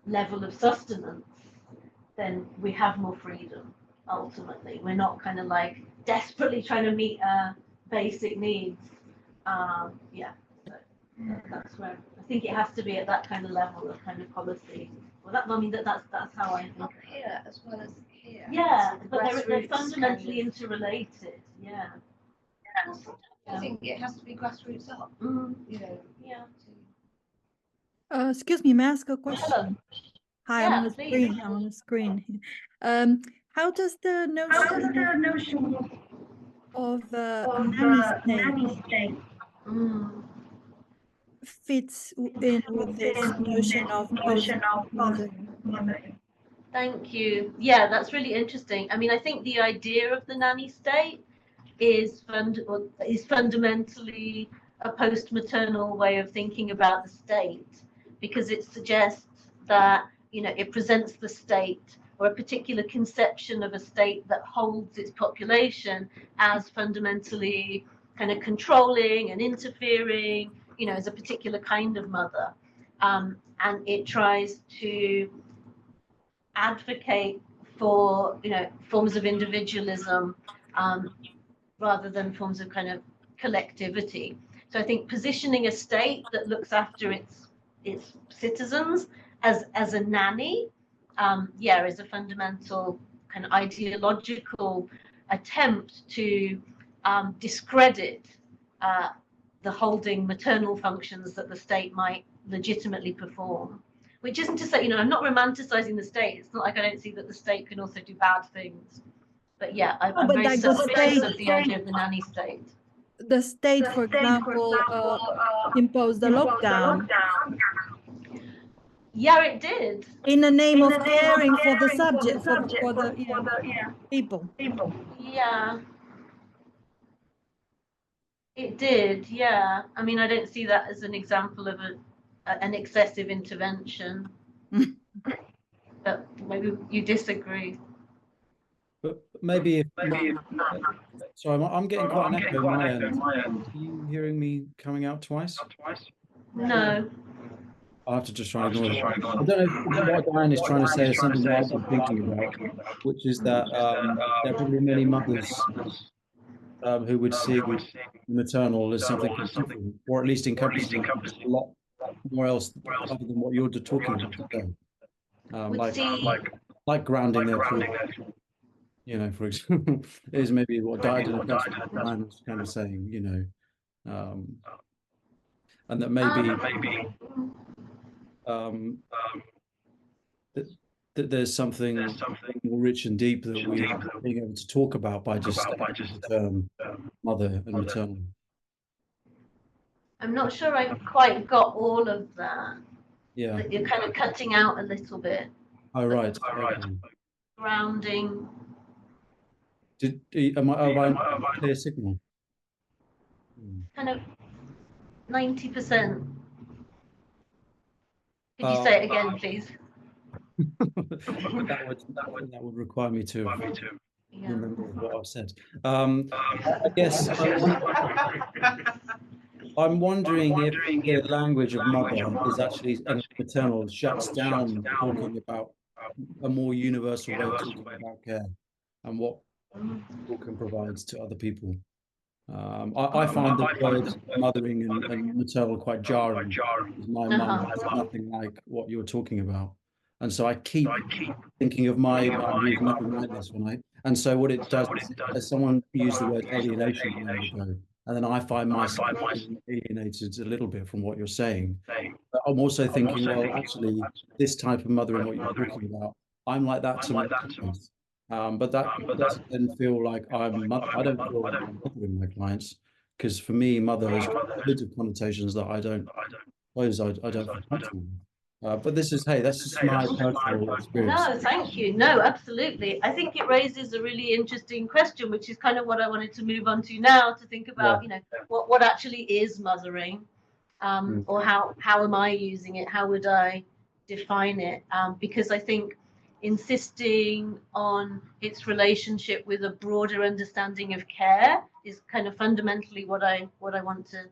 [SPEAKER 2] level of sustenance, then we have more freedom, ultimately. We're not kind of like desperately trying to meet our basic needs. So that's where I think it has to be at that kind of level of kind of policy. Well, that's how I think.
[SPEAKER 5] Up here as well as here.
[SPEAKER 2] Yeah,
[SPEAKER 5] so
[SPEAKER 2] but they're fundamentally interrelated. Yeah.
[SPEAKER 5] I think it has to be grassroots up. You know.
[SPEAKER 2] Yeah.
[SPEAKER 7] Excuse me, may I ask a question?
[SPEAKER 2] Hello.
[SPEAKER 7] Hi, I'm on the screen. I'm on the screen. How does the notion of nanny state fits in with this notion of mothering?
[SPEAKER 2] Thank you. Yeah, that's really interesting. I mean, I think the idea of the nanny state is fundamentally a post-maternal way of thinking about the state, because it suggests that, you know, it presents the state or a particular conception of a state that holds its population as fundamentally kind of controlling and interfering, you know, as a particular kind of mother. And it tries to advocate for, you know, forms of individualism rather than forms of kind of collectivity. So I think positioning a state that looks after its citizens as a nanny, is a fundamental kind of ideological attempt to discredit the holding maternal functions that the state might legitimately perform. Which isn't to say, you know, I'm not romanticizing the state. It's not like I don't see that the state can also do bad things. But yeah, I'm very suspicious of the idea of the nanny state.
[SPEAKER 7] The state, for example, imposed a lockdown.
[SPEAKER 2] Yeah, it did.
[SPEAKER 7] In the name of caring for the subject, for the people.
[SPEAKER 2] Yeah. It did, yeah. I mean, I don't see that as an example of an excessive intervention. But maybe you disagree.
[SPEAKER 3] But maybe sorry, I'm getting quite an echo on my end. Are you hearing me coming out twice?
[SPEAKER 2] No.
[SPEAKER 3] I'll have to just try and ignore it. I don't know what Diane is trying to say is something that I've been thinking about, which is that there are probably many mothers who would see maternal as something completely, or at least encompassing a lot more else other than what you're talking about today. Like grounding their children, you know, for example, is maybe what Diane was kind of saying, you know, and that maybe that there's something more rich and deep that we are being able to talk about by just the term mother and maternal.
[SPEAKER 2] I'm not sure I've quite got all of that.
[SPEAKER 3] Yeah.
[SPEAKER 2] That you're kind of cutting out a little bit.
[SPEAKER 3] Oh, right. Okay.
[SPEAKER 2] Grounding.
[SPEAKER 3] Am I clear signal?
[SPEAKER 2] Kind of 90%. Could you say it again, please?
[SPEAKER 3] that would require me to remember what I've said. I guess I'm wondering if the language of mother is actually, and maternal, shuts down talking about a more universal way of talking about care and what people can provide to other people. I find the words mothering and maternal quite jarring. My mum is nothing like what you're talking about. And so I keep thinking of my mum who's nothing like this and so what it does is, as someone used the word alienation a minute ago, and then I find myself alienated a little bit from what you're saying. But I'm also thinking, well, actually, this type of mothering, what you're talking about, I'm like that to my clients. But that doesn't then feel like I'm mother. I don't feel like I'm mothering my clients, because for me, mother has loads of connotations that I don't feel comfortable with. But this is, hey, that's just my personal experience.
[SPEAKER 2] No, thank you. No, absolutely. I think it raises a really interesting question, which is kind of what I wanted to move on to now, to think about, you know, what actually is mothering, or how am I using it? How would I define it? Because I think insisting on its relationship with a broader understanding of care is kind of fundamentally what I want to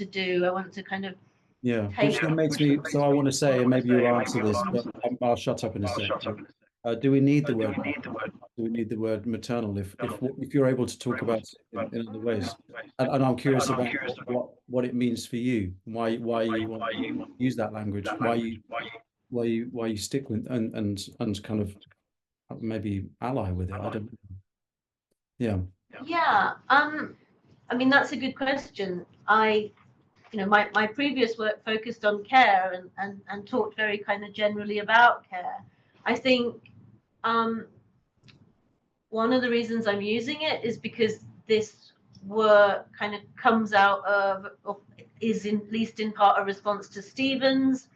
[SPEAKER 2] do. I want to kind of
[SPEAKER 3] which then makes me, so I want to say, and maybe you'll answer this, but I'll shut up in a second. Do we need the word? Do we need the word maternal if you're able to talk about it in other ways? And I'm curious about what it means for you. Why you want to use that language? Why you stick with and kind of maybe ally with it? I don't know.
[SPEAKER 2] Yeah. I mean, that's a good question. My previous work focused on care and talked very kind of generally about care. I think one of the reasons I'm using it is because this work kind of comes out of, or is at least in part, a response to Stevens,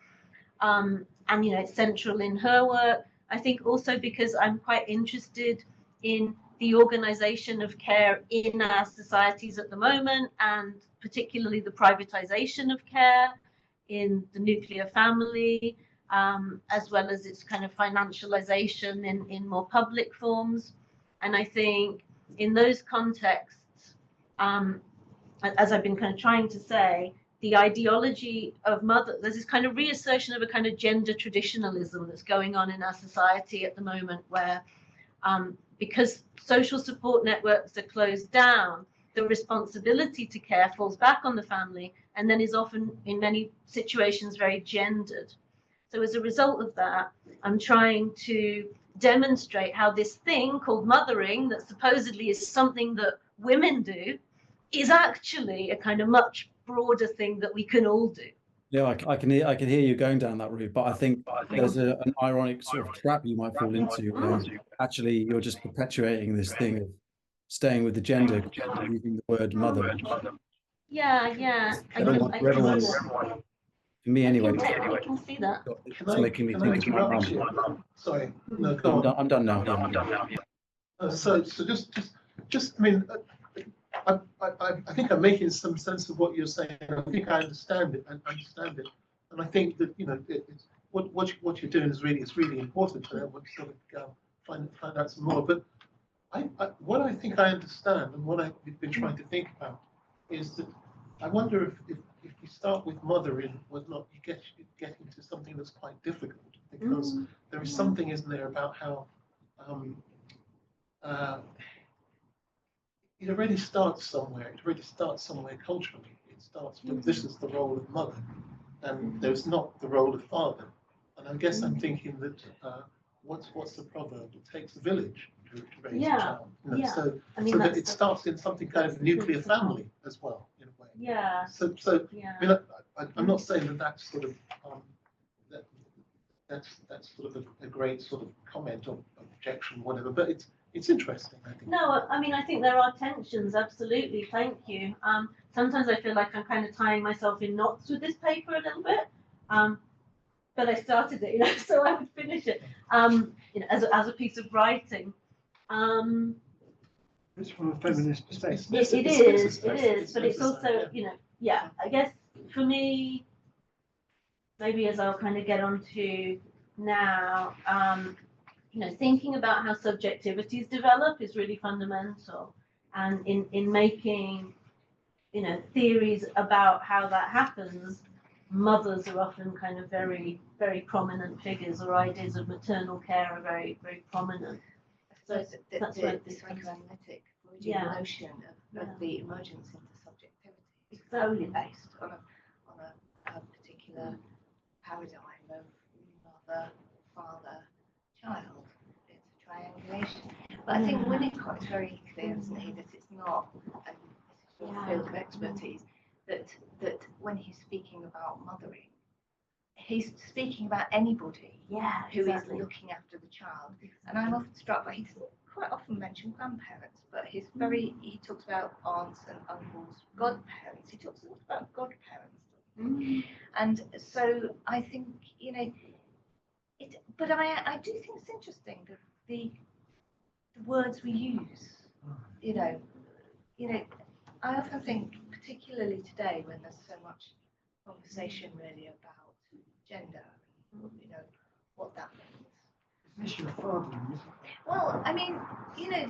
[SPEAKER 2] and it's central in her work. I think also because I'm quite interested in the organization of care in our societies at the moment, and particularly the privatization of care in the nuclear family, as well as its kind of financialization in more public forms. And I think in those contexts, as I've been kind of trying to say, the ideology of mother, there's this kind of reassertion of a kind of gender traditionalism that's going on in our society at the moment, where because social support networks are closed down, the responsibility to care falls back on the family, and then is often, in many situations, very gendered. So as a result of that, I'm trying to demonstrate how this thing called mothering, that supposedly is something that women do, is actually a kind of much broader thing that we can all do.
[SPEAKER 3] Yeah, I can hear you going down that route, but I think there's an ironic sort of trap you might fall into. Actually, you're just perpetuating this thing of staying with the gender, using the word mother.
[SPEAKER 2] Yeah.
[SPEAKER 3] For me, anyway.
[SPEAKER 2] I can see that.
[SPEAKER 3] It's making me think of my mum.
[SPEAKER 8] Sorry, no, go on.
[SPEAKER 3] I'm done now. Yeah.
[SPEAKER 8] So just, I mean, I think I'm making some sense of what you're saying. I think I understand it. And I think that it's, what you're doing is really important. And I want to sort of find out some more. But what I think I understand, and what I've been trying to think about, is that I wonder if you start with mothering, you get into something that's quite difficult, because there is something, isn't there, about how it already starts somewhere. It already starts somewhere culturally. It starts with, this is the role of mother, and there's not the role of father. And I guess I'm thinking that what's the proverb? It takes a village to raise a child. So that it starts in something kind of nuclear family as well, in a way.
[SPEAKER 2] Yeah.
[SPEAKER 8] So I mean, I'm not saying that that's sort of that's sort of a great sort of comment or objection, whatever. But it's interesting, I think.
[SPEAKER 2] No, I mean, I think there are tensions, absolutely. Thank you. Sometimes I feel like I'm kind of tying myself in knots with this paper a little bit. But I started it, so I would finish it, as a piece of writing.
[SPEAKER 1] It's from a feminist perspective.
[SPEAKER 2] It is, but it's also, I guess for me, maybe as I'll kind of get on to now, thinking about how subjectivities develop is really fundamental, and in making theories about how that happens, mothers are often kind of very, very prominent figures, or ideas of maternal care are very, very prominent. So that's where
[SPEAKER 5] the psychoanalytic
[SPEAKER 2] Yeah.
[SPEAKER 5] notion of the emergence into subjectivity is
[SPEAKER 2] Exactly.
[SPEAKER 5] solely based on a particular paradigm of mother, father, child. It's a triangulation. But I think Winnicott is very clear, isn't he, that it's not, and this is your field of expertise, that when he's speaking about mothering, he's speaking about anybody who is looking after the child. And I'm often struck by, he doesn't quite often mention grandparents, but he talks about aunts and uncles, godparents. He talks a lot about godparents. And so I think, but I do think it's interesting that the words we use, I often think, particularly today when there's so much conversation really about gender, what that means.
[SPEAKER 1] It's an issue of fathering, isn't it?
[SPEAKER 5] Well, I mean,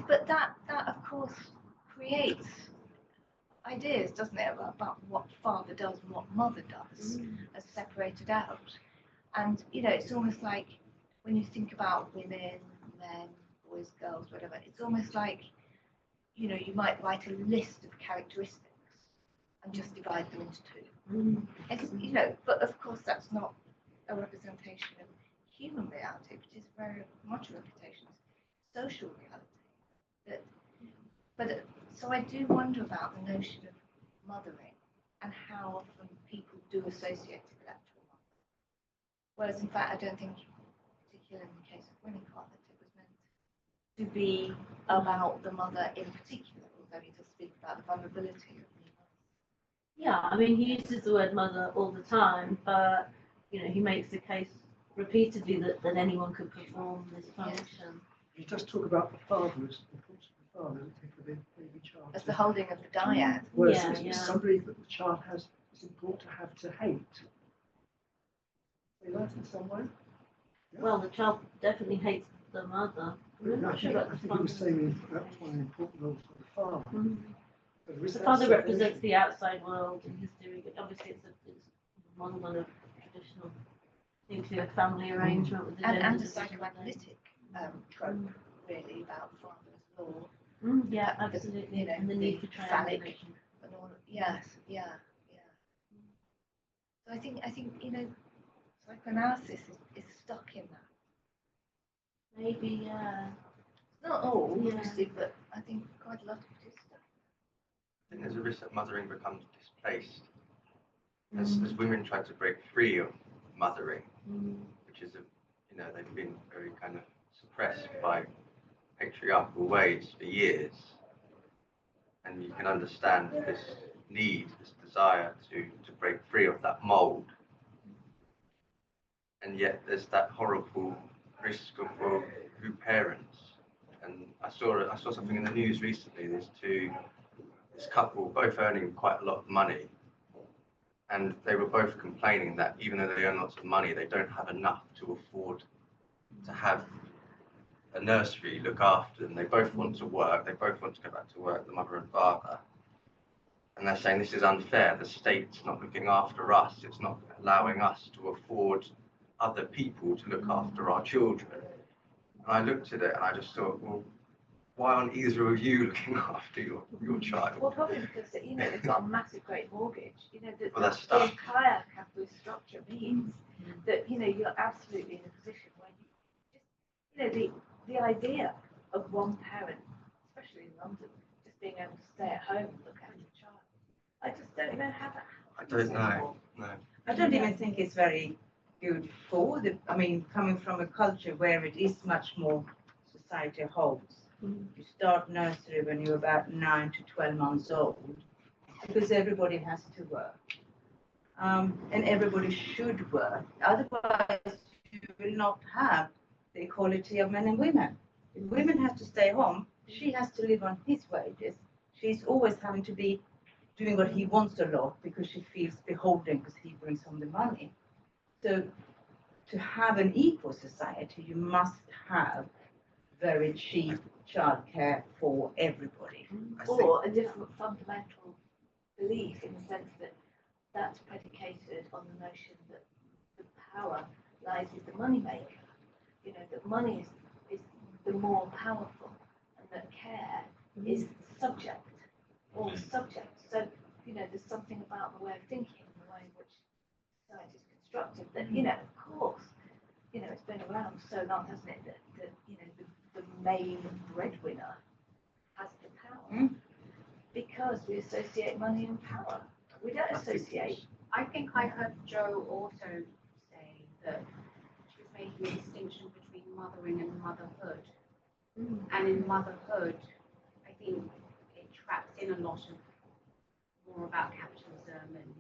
[SPEAKER 5] but that of course creates ideas, doesn't it, about what father does and what mother does as separated out. And it's almost like when you think about women, men, boys, girls, whatever, it's almost like you might write a list of characteristics and just divide them into two. It's, but of course that's not a representation of human reality, which is very much a representation of social reality. So I do wonder about the notion of mothering and how often people do associate with actual mother. Whereas in fact I don't think, particularly in the case of Winnicott, that it was meant to be about the mother in particular, although he does speak about the vulnerability of the mother.
[SPEAKER 2] Yeah, I mean, he uses the word mother all the time, but he makes the case repeatedly that anyone could perform this function.
[SPEAKER 1] He does talk about the father as the father for the baby child.
[SPEAKER 5] As the holding of the dyad.
[SPEAKER 1] Whereas it's somebody that the child has is important to have to hate. Say that in some way. Yeah.
[SPEAKER 2] Well, the child definitely hates the mother.
[SPEAKER 1] I think he was saying that's one of the important roles for the father.
[SPEAKER 2] The father represents the outside world in his theory. Obviously, it's one of traditional nuclear family arrangement with the
[SPEAKER 5] and a psychoanalytic trope, really, about father's law.
[SPEAKER 2] Yeah, absolutely. And the need for triangulation.
[SPEAKER 5] And all, yes. So I think psychoanalysis is stuck in that.
[SPEAKER 2] Maybe, yeah.
[SPEAKER 5] Not all, obviously, but I think quite a lot of it is stuck.
[SPEAKER 9] I think there's a risk that mothering becomes displaced as women try to break free of mothering, which is they've been very kind of suppressed by patriarchal ways for years, and you can understand this need, this desire to break free of that mold, and yet there's that horrible risk of who parents. And I saw something in the news recently. There's this couple both earning quite a lot of money, and they were both complaining that even though they earn lots of money, they don't have enough to afford to have a nursery look after them. They both want to work. They both want to go back to work, the mother and father. And they're saying this is unfair. The state's not looking after us. It's not allowing us to afford other people to look after our children. And I looked at it and I just thought, well, why aren't either of you looking after your child?
[SPEAKER 5] Well, probably because they've got a massive great mortgage. The
[SPEAKER 9] stuff.
[SPEAKER 5] entire capitalist structure means that you're absolutely in a position where you just the idea of one parent, especially in London, just being able to stay at home and look after a child. I just don't know how that happens.
[SPEAKER 9] I don't know. No.
[SPEAKER 10] I don't even think it's very good for coming from a culture where it is much more society holds. You start nursery when you're about 9 to 12 months old, because everybody has to work. And everybody should work. Otherwise, you will not have the equality of men and women. If women have to stay home, she has to live on his wages. She's always having to be doing what he wants a lot because she feels beholden because he brings home the money. So to have an equal society, you must have very cheap childcare for everybody.
[SPEAKER 2] Or a different fundamental belief in the sense that that's predicated on the notion that the power lies with the money maker. You know, that money is the more powerful, and that care is the subject, or the subject. So, you know, there's something about the way of thinking, the way in which society is constructed, that, you know, of course, you know, it's been around so long, hasn't it, that you know, the main breadwinner has the power, because we associate money and power. We don't associate.
[SPEAKER 11] I think I heard Jo also say that she was making a distinction between mothering and motherhood. And in motherhood, I think it traps in a lot of more about capitalism, and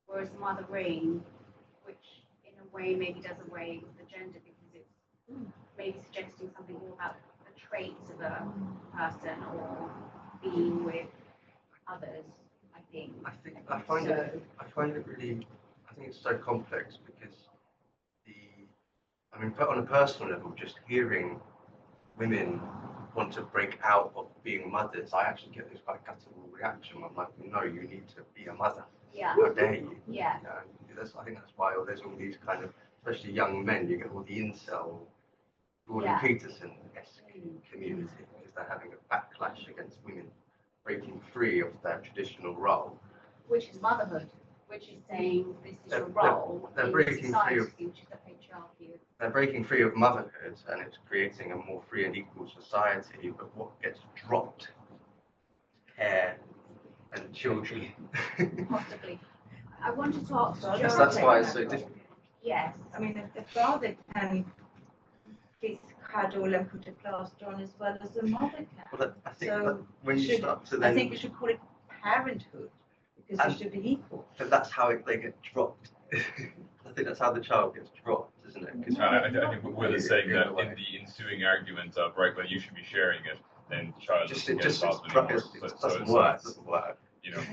[SPEAKER 11] whereas mothering, which in a way maybe does away with the gender because it's maybe suggesting something more about the traits of a person or being with others.
[SPEAKER 9] I find it really, I think it's so complex because on a personal level, just hearing women want to break out of being mothers, I actually get this quite guttural reaction. I'm like, no, you need to be a mother.
[SPEAKER 11] Yeah.
[SPEAKER 9] How dare you?
[SPEAKER 11] Yeah.
[SPEAKER 9] You know, I think that's why there's all these kind of, especially young men, you get all the incel, Jordan Peterson-esque community, because they're having a backlash against women breaking free of their traditional role.
[SPEAKER 11] Which is motherhood, which is saying this is your role
[SPEAKER 9] they're
[SPEAKER 11] in
[SPEAKER 9] breaking
[SPEAKER 11] society,
[SPEAKER 9] free of,
[SPEAKER 11] which is the patriarchy.
[SPEAKER 9] they're breaking free of motherhood, and it's creating a more free and equal society, but what gets dropped? Care and children.
[SPEAKER 11] Possibly. I wanted to ask Jo.
[SPEAKER 9] That's why it's so difficult.
[SPEAKER 11] Yes.
[SPEAKER 10] I mean, the father can kiss, cuddle, and put a plaster on as well as the mother can.
[SPEAKER 9] Well, I think
[SPEAKER 10] So
[SPEAKER 9] that when you start to then,
[SPEAKER 10] I think we should call it parenthood, because it should be equal.
[SPEAKER 9] but that's how they get dropped. I think that's how the child gets dropped, isn't it? 'Cause
[SPEAKER 6] I think Will is saying that in the ensuing argument of, right, well, you should be sharing it, then the child doesn't get involved anymore.
[SPEAKER 9] It doesn't work.
[SPEAKER 6] You know.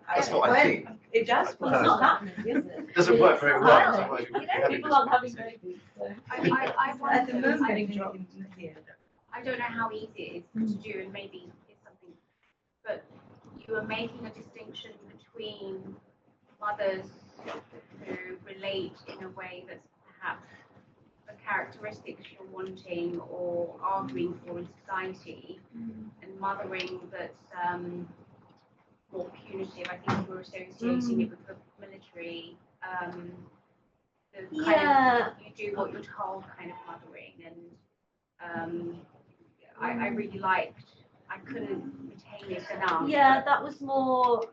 [SPEAKER 9] That's what I think.
[SPEAKER 10] It does.
[SPEAKER 2] Well, it's not happening, is it?
[SPEAKER 9] It doesn't work very well. Otherwise we
[SPEAKER 2] You
[SPEAKER 9] wouldn't be
[SPEAKER 2] know,
[SPEAKER 9] having
[SPEAKER 2] people
[SPEAKER 9] this
[SPEAKER 2] aren't having
[SPEAKER 9] conversation.
[SPEAKER 2] babies. So.
[SPEAKER 11] I wonder,
[SPEAKER 10] At the moment,
[SPEAKER 11] I don't know how easy it is to do, and maybe it's something, but you are making a distinction between mothers who relate in a way that's perhaps the characteristics you're wanting or arguing for in society, and mothering that's more punitive. I think we're associating it with the military, the kind of you do what you're told kind of mothering, and I really liked. I couldn't retain it enough.
[SPEAKER 2] Yeah, that was more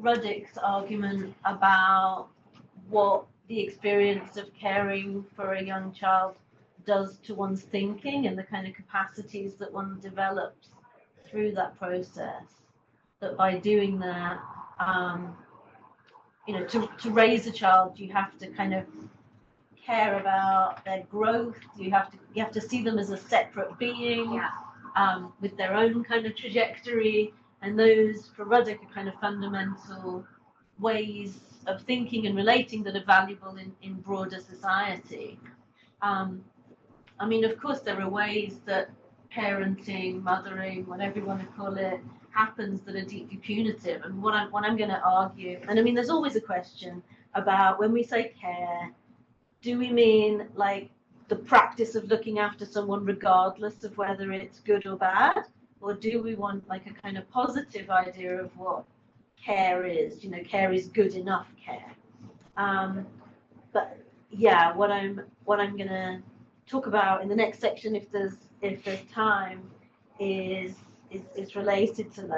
[SPEAKER 2] Ruddick's argument about what the experience of caring for a young child does to one's thinking and the kind of capacities that one develops through that process. That by doing that, you know, to raise a child, you have to kind of care about their growth. You have to see them as a separate being, with their own kind of trajectory. And those, for Ruddick, are kind of fundamental ways of thinking and relating that are valuable in broader society. I mean, of course, there are ways that parenting, mothering, whatever you want to call it, happens that are deeply punitive. And what I'm going to argue, and I mean, there's always a question about when we say care, do we mean like the practice of looking after someone regardless of whether it's good or bad? Or do we want like a kind of positive idea of what care is? You know, care is good enough care. But yeah, what I'm gonna talk about in the next section, if there's time, is related to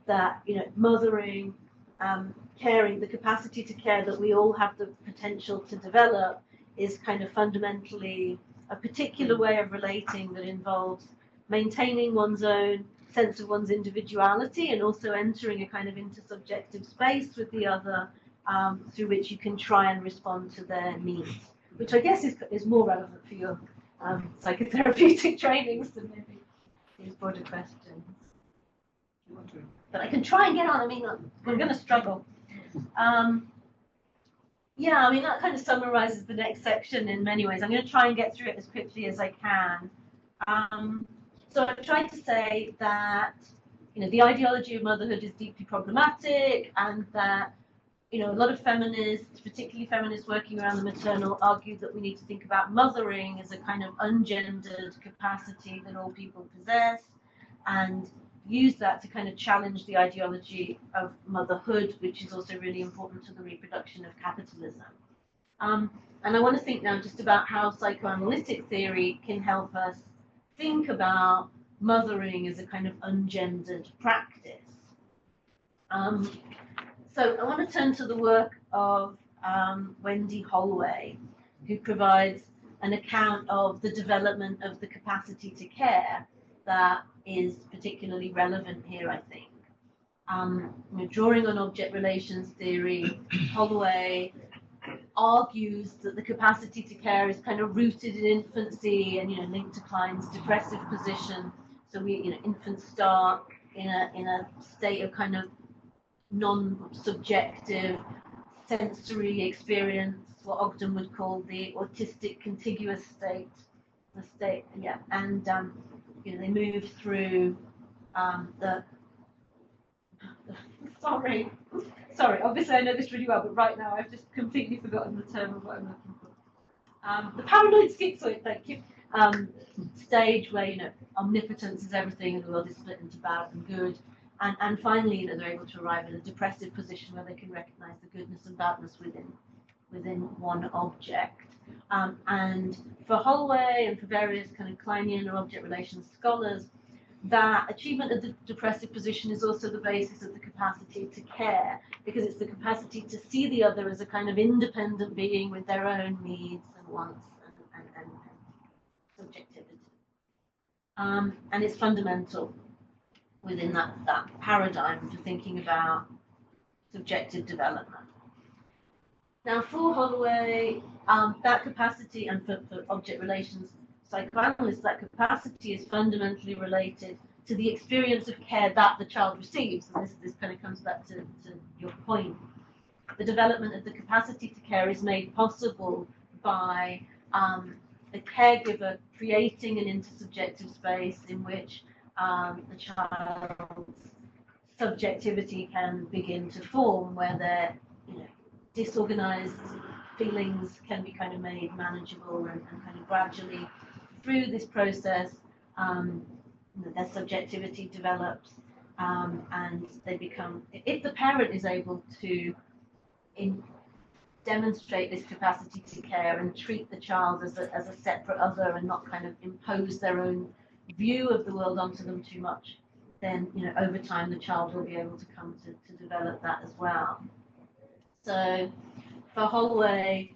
[SPEAKER 2] that you know, mothering, caring, the capacity to care that we all have the potential to develop is kind of fundamentally a particular way of relating that involves maintaining one's own sense of one's individuality and also entering a kind of intersubjective space with the other, through which you can try and respond to their needs, which I guess is more relevant for your psychotherapeutic trainings than maybe these broader questions. But I can try and get on. I mean, we're going to struggle. Yeah, I mean, that kind of summarizes the next section in many ways. I'm going to try and get through it as quickly as I can. So I've tried to say that, the ideology of motherhood is deeply problematic, and that, a lot of feminists, particularly feminists working around the maternal, argue that we need to think about mothering as a kind of ungendered capacity that all people possess, and use that to kind of challenge the ideology of motherhood, which is also really important to the reproduction of capitalism. And I want to think now just about how psychoanalytic theory can help us think about mothering as a kind of ungendered practice. So I want to turn to the work of Wendy Holloway, who provides an account of the development of the capacity to care that is particularly relevant here, I think. Drawing on object relations theory, Holloway argues that the capacity to care is kind of rooted in infancy and linked to Klein's depressive position. So infants start in a state of kind of non-subjective sensory experience, what Ogden would call the autistic contiguous state, and they move through the sorry, obviously I know this really well, but right now I've just completely forgotten the term of what I'm looking for. The paranoid schizoid, thank you, stage where omnipotence is everything and the world is split into bad and good. And finally, they're able to arrive at a depressive position where they can recognize the goodness and badness within one object. And for Holloway and for various kind of Kleinian or object relations scholars, that achievement of the depressive position is also the basis of the capacity to care, because it's the capacity to see the other as a kind of independent being with their own needs and wants and subjectivity. And it's fundamental within that paradigm for thinking about subjective development. Now, for Holloway, that capacity, and for object relations psychoanalysts, that capacity is fundamentally related to the experience of care that the child receives. And this kind of comes back to your point. The development of the capacity to care is made possible by the caregiver creating an intersubjective space in which the child's subjectivity can begin to form, where their disorganized feelings can be kind of made manageable, and kind of gradually through this process their subjectivity develops, and they become, if the parent is able to demonstrate this capacity to care and treat the child as a separate other and not kind of impose their own view of the world onto them too much, then over time the child will be able to come to develop that as well. So for Holloway,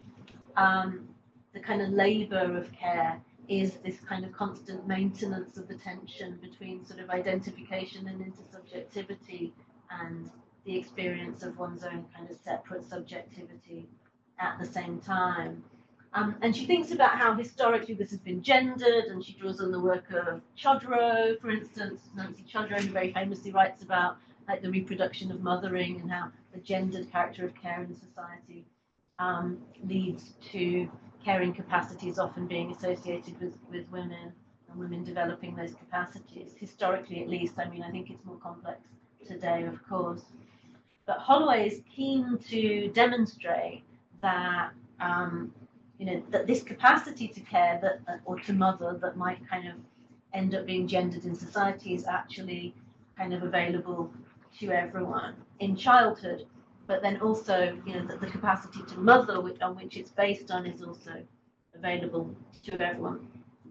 [SPEAKER 2] the kind of labor of care is this kind of constant maintenance of the tension between sort of identification and intersubjectivity and the experience of one's own kind of separate subjectivity at the same time. And she thinks about how historically this has been gendered, and she draws on the work of Chodorow, for instance. Nancy Chodorow, who very famously writes about the reproduction of mothering and how the gendered character of care in society leads to caring capacities often being associated with women, and women developing those capacities, historically at least. I mean, I think it's more complex today, of course. But Holloway is keen to demonstrate that that this capacity to care or to mother that might kind of end up being gendered in society is actually kind of available to everyone in childhood, but then also that the capacity to mother, on which it's based on, is also available to everyone.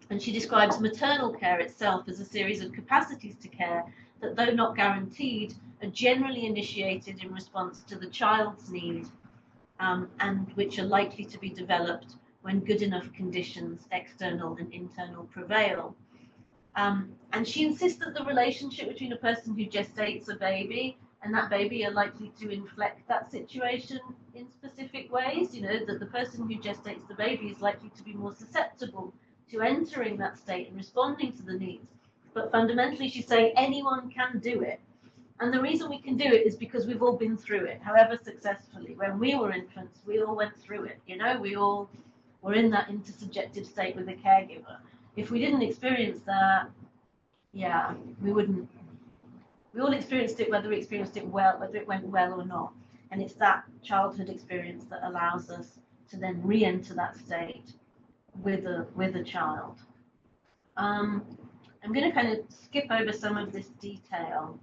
[SPEAKER 2] And she describes maternal care itself as a series of capacities to care that, though not guaranteed, are generally initiated in response to the child's need, and which are likely to be developed when good enough conditions, external and internal, prevail. And she insists that the relationship between a person who gestates a baby and that baby are likely to inflect that situation in specific ways. That the person who gestates the baby is likely to be more susceptible to entering that state and responding to the needs. But fundamentally, she's saying anyone can do it. And the reason we can do it is because we've all been through it, however successfully. When we were infants, we all went through it. You know, we all were in that intersubjective state with a caregiver. If we didn't experience that, yeah, we wouldn't. We all experienced it, whether we experienced it well, whether it went well or not. And it's that childhood experience that allows us to then re-enter that state with a child. I'm going to kind of skip over some of this detail.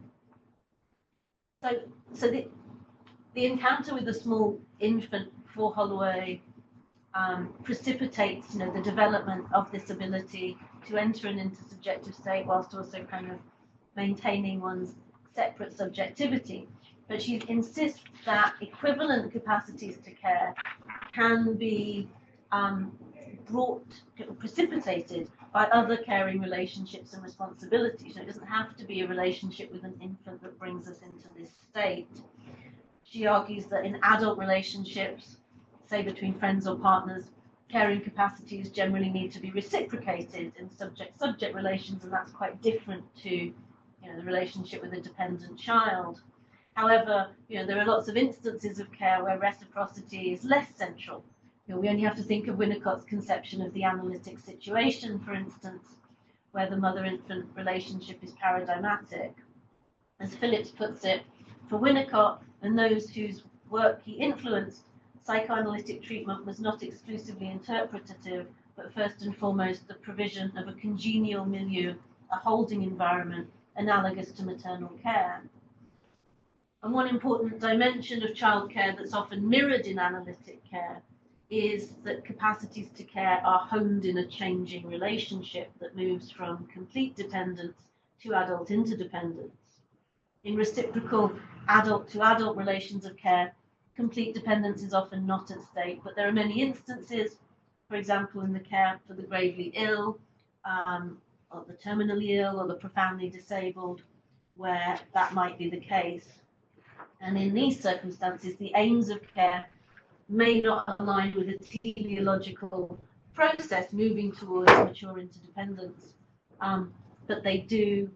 [SPEAKER 2] So the encounter with a small infant for Holloway precipitates, the development of this ability to enter an intersubjective state whilst also kind of maintaining one's separate subjectivity. But she insists that equivalent capacities to care can be precipitated by other caring relationships and responsibilities. It doesn't have to be a relationship with an infant that brings us into this state. She argues that in adult relationships, say between friends or partners, caring capacities generally need to be reciprocated in subject-subject relations, and that's quite different to the relationship with a dependent child. However, there are lots of instances of care where reciprocity is less central. We only have to think of Winnicott's conception of the analytic situation, for instance, where the mother-infant relationship is paradigmatic. As Phillips puts it, for Winnicott and those whose work he influenced, psychoanalytic treatment was not exclusively interpretative, but first and foremost the provision of a congenial milieu, a holding environment analogous to maternal care. And one important dimension of childcare that's often mirrored in analytic care is that capacities to care are honed in a changing relationship that moves from complete dependence to adult interdependence. In reciprocal adult-to-adult relations of care, complete dependence is often not at stake, but there are many instances, for example, in the care for the gravely ill, or the terminally ill, or the profoundly disabled, where that might be the case. And in these circumstances, the aims of care may not align with a teleological process moving towards mature interdependence, but they do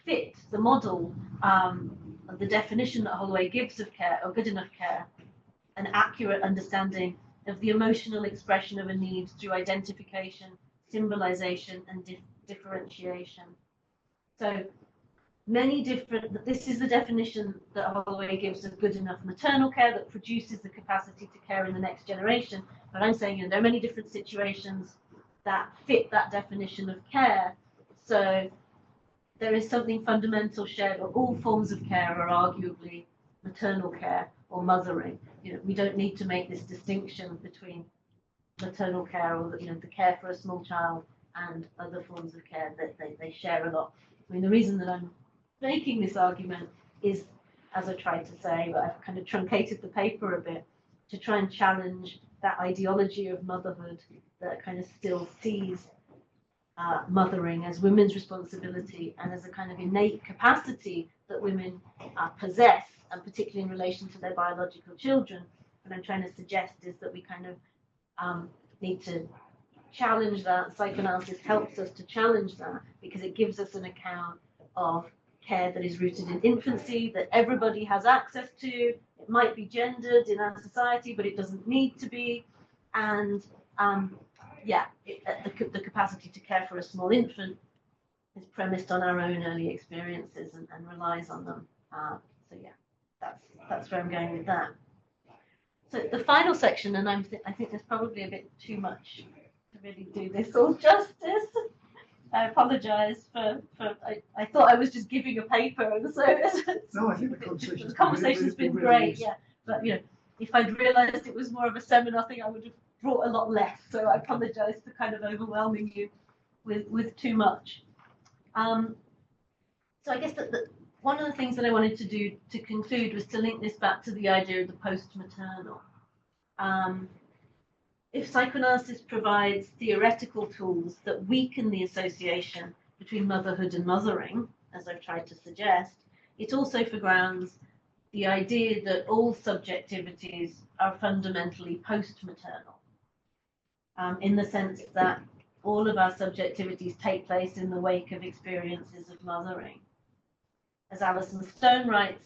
[SPEAKER 2] fit the model of the definition that Holloway gives of care, or good enough care, an accurate understanding of the emotional expression of a need through identification, symbolization, and differentiation. So many different, this is the definition that Holloway gives of good enough maternal care that produces the capacity to care in the next generation. But I'm saying there are many different situations that fit that definition of care. So there is something fundamental shared, or all forms of care are arguably maternal care or mothering. We don't need to make this distinction between maternal care or the care for a small child and other forms of care, that they share a lot. I mean, the reason that I'm making this argument is, as I tried to say, but I've kind of truncated the paper a bit, to try and challenge that ideology of motherhood that kind of still sees mothering as women's responsibility and as a kind of innate capacity that women possess, and particularly in relation to their biological children. What I'm trying to suggest is that we kind of need to challenge that. Psychoanalysis helps us to challenge that, because it gives us an account of care that is rooted in infancy, that everybody has access to. It might be gendered in our society, but it doesn't need to be. And the capacity to care for a small infant is premised on our own early experiences and relies on them. That's where I'm going with that. So the final section, and I think there's probably a bit too much to really do this all justice. I apologise for I thought I was just giving a paper, and so
[SPEAKER 1] no, I think
[SPEAKER 2] the conversation's been great, yeah. But if I'd realised it was more of a seminar thing, I would have brought a lot less. So I apologise for kind of overwhelming you with too much. So I guess that one of the things that I wanted to do to conclude was to link this back to the idea of the post-maternal. If psychoanalysis provides theoretical tools that weaken the association between motherhood and mothering, as I've tried to suggest, it also foregrounds the idea that all subjectivities are fundamentally post-maternal, in the sense that all of our subjectivities take place in the wake of experiences of mothering. As Alison Stone writes,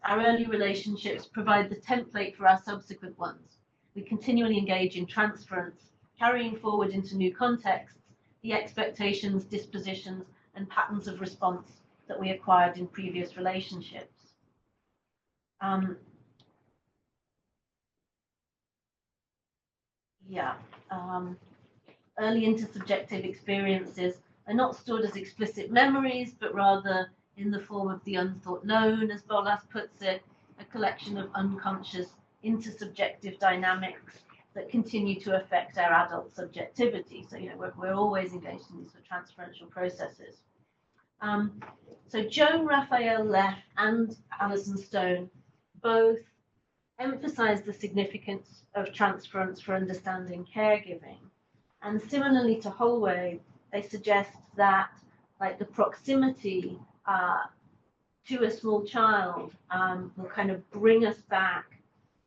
[SPEAKER 2] our early relationships provide the template for our subsequent ones. We continually engage in transference, carrying forward into new contexts the expectations, dispositions, and patterns of response that we acquired in previous relationships. Early intersubjective experiences are not stored as explicit memories, but rather in the form of the unthought known, as Bolas puts it, a collection of unconscious intersubjective dynamics that continue to affect our adult subjectivity. So, we're always engaged in these sort of transferential processes. So Joan Raphael Leff and Alison Stone both emphasize the significance of transference for understanding caregiving. And similarly to Holloway, they suggest that the proximity to a small child will kind of bring us back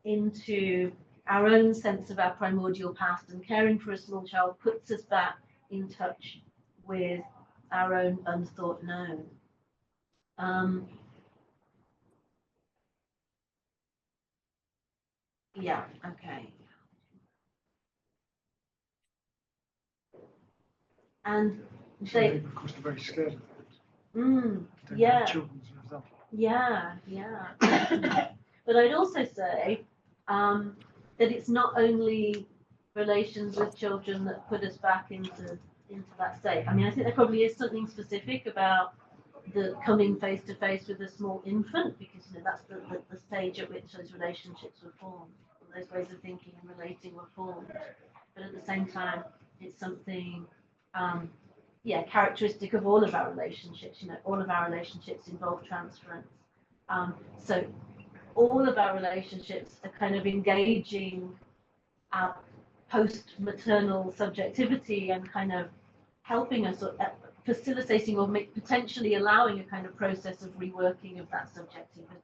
[SPEAKER 2] into our own sense of our primordial past, and caring for a small child puts us back in touch with our own unthought known. And they,
[SPEAKER 1] of course, are very scared of that.
[SPEAKER 2] They have
[SPEAKER 1] children as a result.
[SPEAKER 2] But I'd also say that it's not only relations with children that put us back into that state. I mean, I think there probably is something specific about the coming face to face with a small infant, because that's the stage at which those relationships were formed, those ways of thinking and relating were formed. But at the same time, it's something characteristic of all of our relationships. All of our relationships involve transference. So all of our relationships are kind of engaging our post-maternal subjectivity and kind of helping us, or facilitating or potentially allowing a kind of process of reworking of that subjectivity.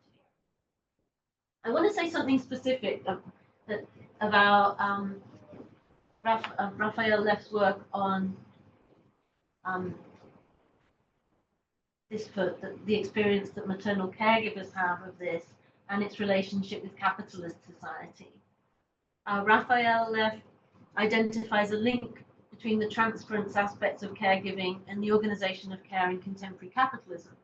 [SPEAKER 2] I want to say something specific about Raphael Leff's work on the experience that maternal caregivers have of this and its relationship with capitalist society. Raphael Leff identifies a link between the transference aspects of caregiving and the organization of care in contemporary capitalism.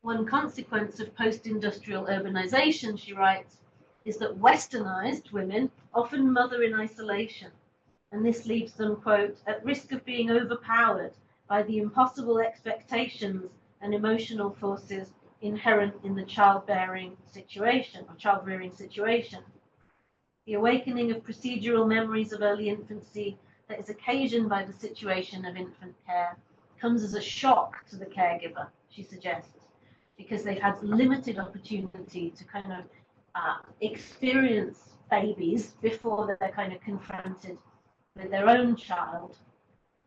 [SPEAKER 2] One consequence of post-industrial urbanization, she writes, is that westernized women often mother in isolation, and this leaves them, quote, at risk of being overpowered by the impossible expectations and emotional forces inherent in the childbearing situation or child-rearing situation. The awakening of procedural memories of early infancy that is occasioned by the situation of infant care comes as a shock to the caregiver, she suggests, because they've had limited opportunity to kind of experience babies before they're kind of confronted with their own child.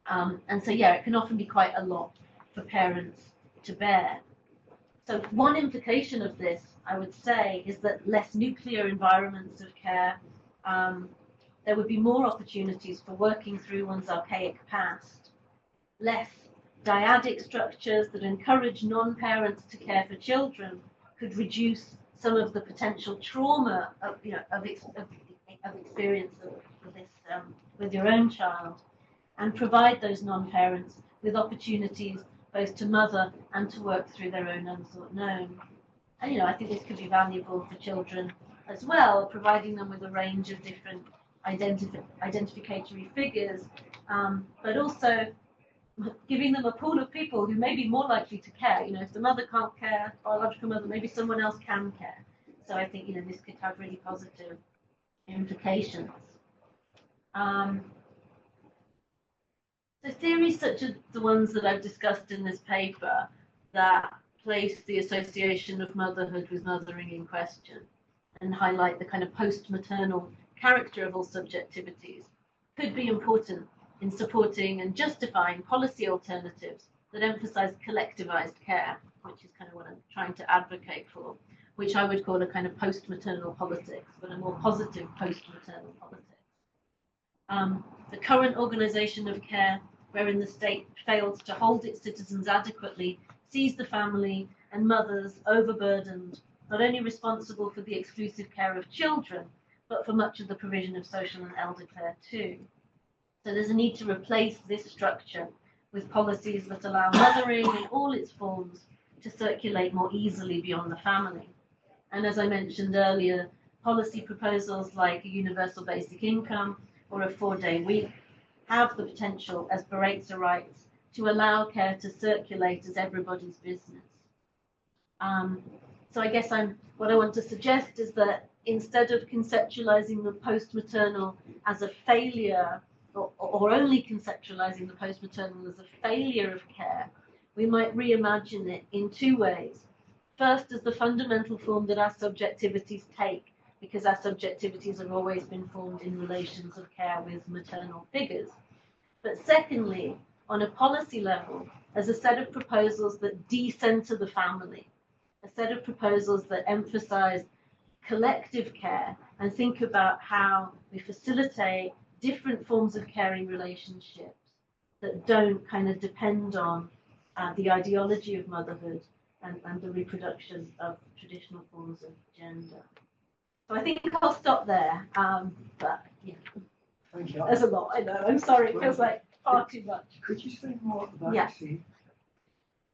[SPEAKER 2] And so, it can often be quite a lot for parents to bear. So one implication of this, I would say, is that less nuclear environments of care, there would be more opportunities for working through one's archaic past. Less dyadic structures that encourage non-parents to care for children could reduce some of the potential trauma of experience of this with your own child, and provide those non-parents with opportunities both to mother and to work through their own unthought known. And I think this could be valuable for children as well, providing them with a range of different identificatory figures, but also giving them a pool of people who may be more likely to care. If the mother can't care, biological mother, maybe someone else can care. So I think this could have really positive implications. So theories such as the ones that I've discussed in this paper that place the association of motherhood with mothering in question and highlight the kind of post-maternal character of all subjectivities could be important in supporting and justifying policy alternatives that emphasize collectivized care, which is kind of what I'm trying to advocate for, which I would call a kind of post-maternal politics, but a more positive post-maternal politics. The current organization of care wherein the state fails to hold its citizens adequately, sees the family and mothers overburdened, not only responsible for the exclusive care of children, but for much of the provision of social and elder care too. So there's a need to replace this structure with policies that allow mothering in all its forms to circulate more easily beyond the family. And as I mentioned earlier, policy proposals like a universal basic income or a 4-day week have the potential, as Baretza writes, to allow care to circulate as everybody's business. So I guess what I want to suggest is that instead of conceptualizing the post-maternal as a failure, or only conceptualizing the post-maternal as a failure of care, we might reimagine it in 2 ways. First, as the fundamental form that our subjectivities take, because our subjectivities have always been formed in relations of care with maternal figures. But secondly, on a policy level, as a set of proposals that decenter the family, a set of proposals that emphasize collective care and think about how we facilitate different forms of caring relationships that don't kind of depend on the ideology of motherhood and the reproduction of traditional forms of gender. So I think I'll stop there. But yeah,
[SPEAKER 1] Thank you.
[SPEAKER 2] there's a lot. I know. I'm sorry. It feels like far too much.
[SPEAKER 1] Could you say more about
[SPEAKER 2] Yeah.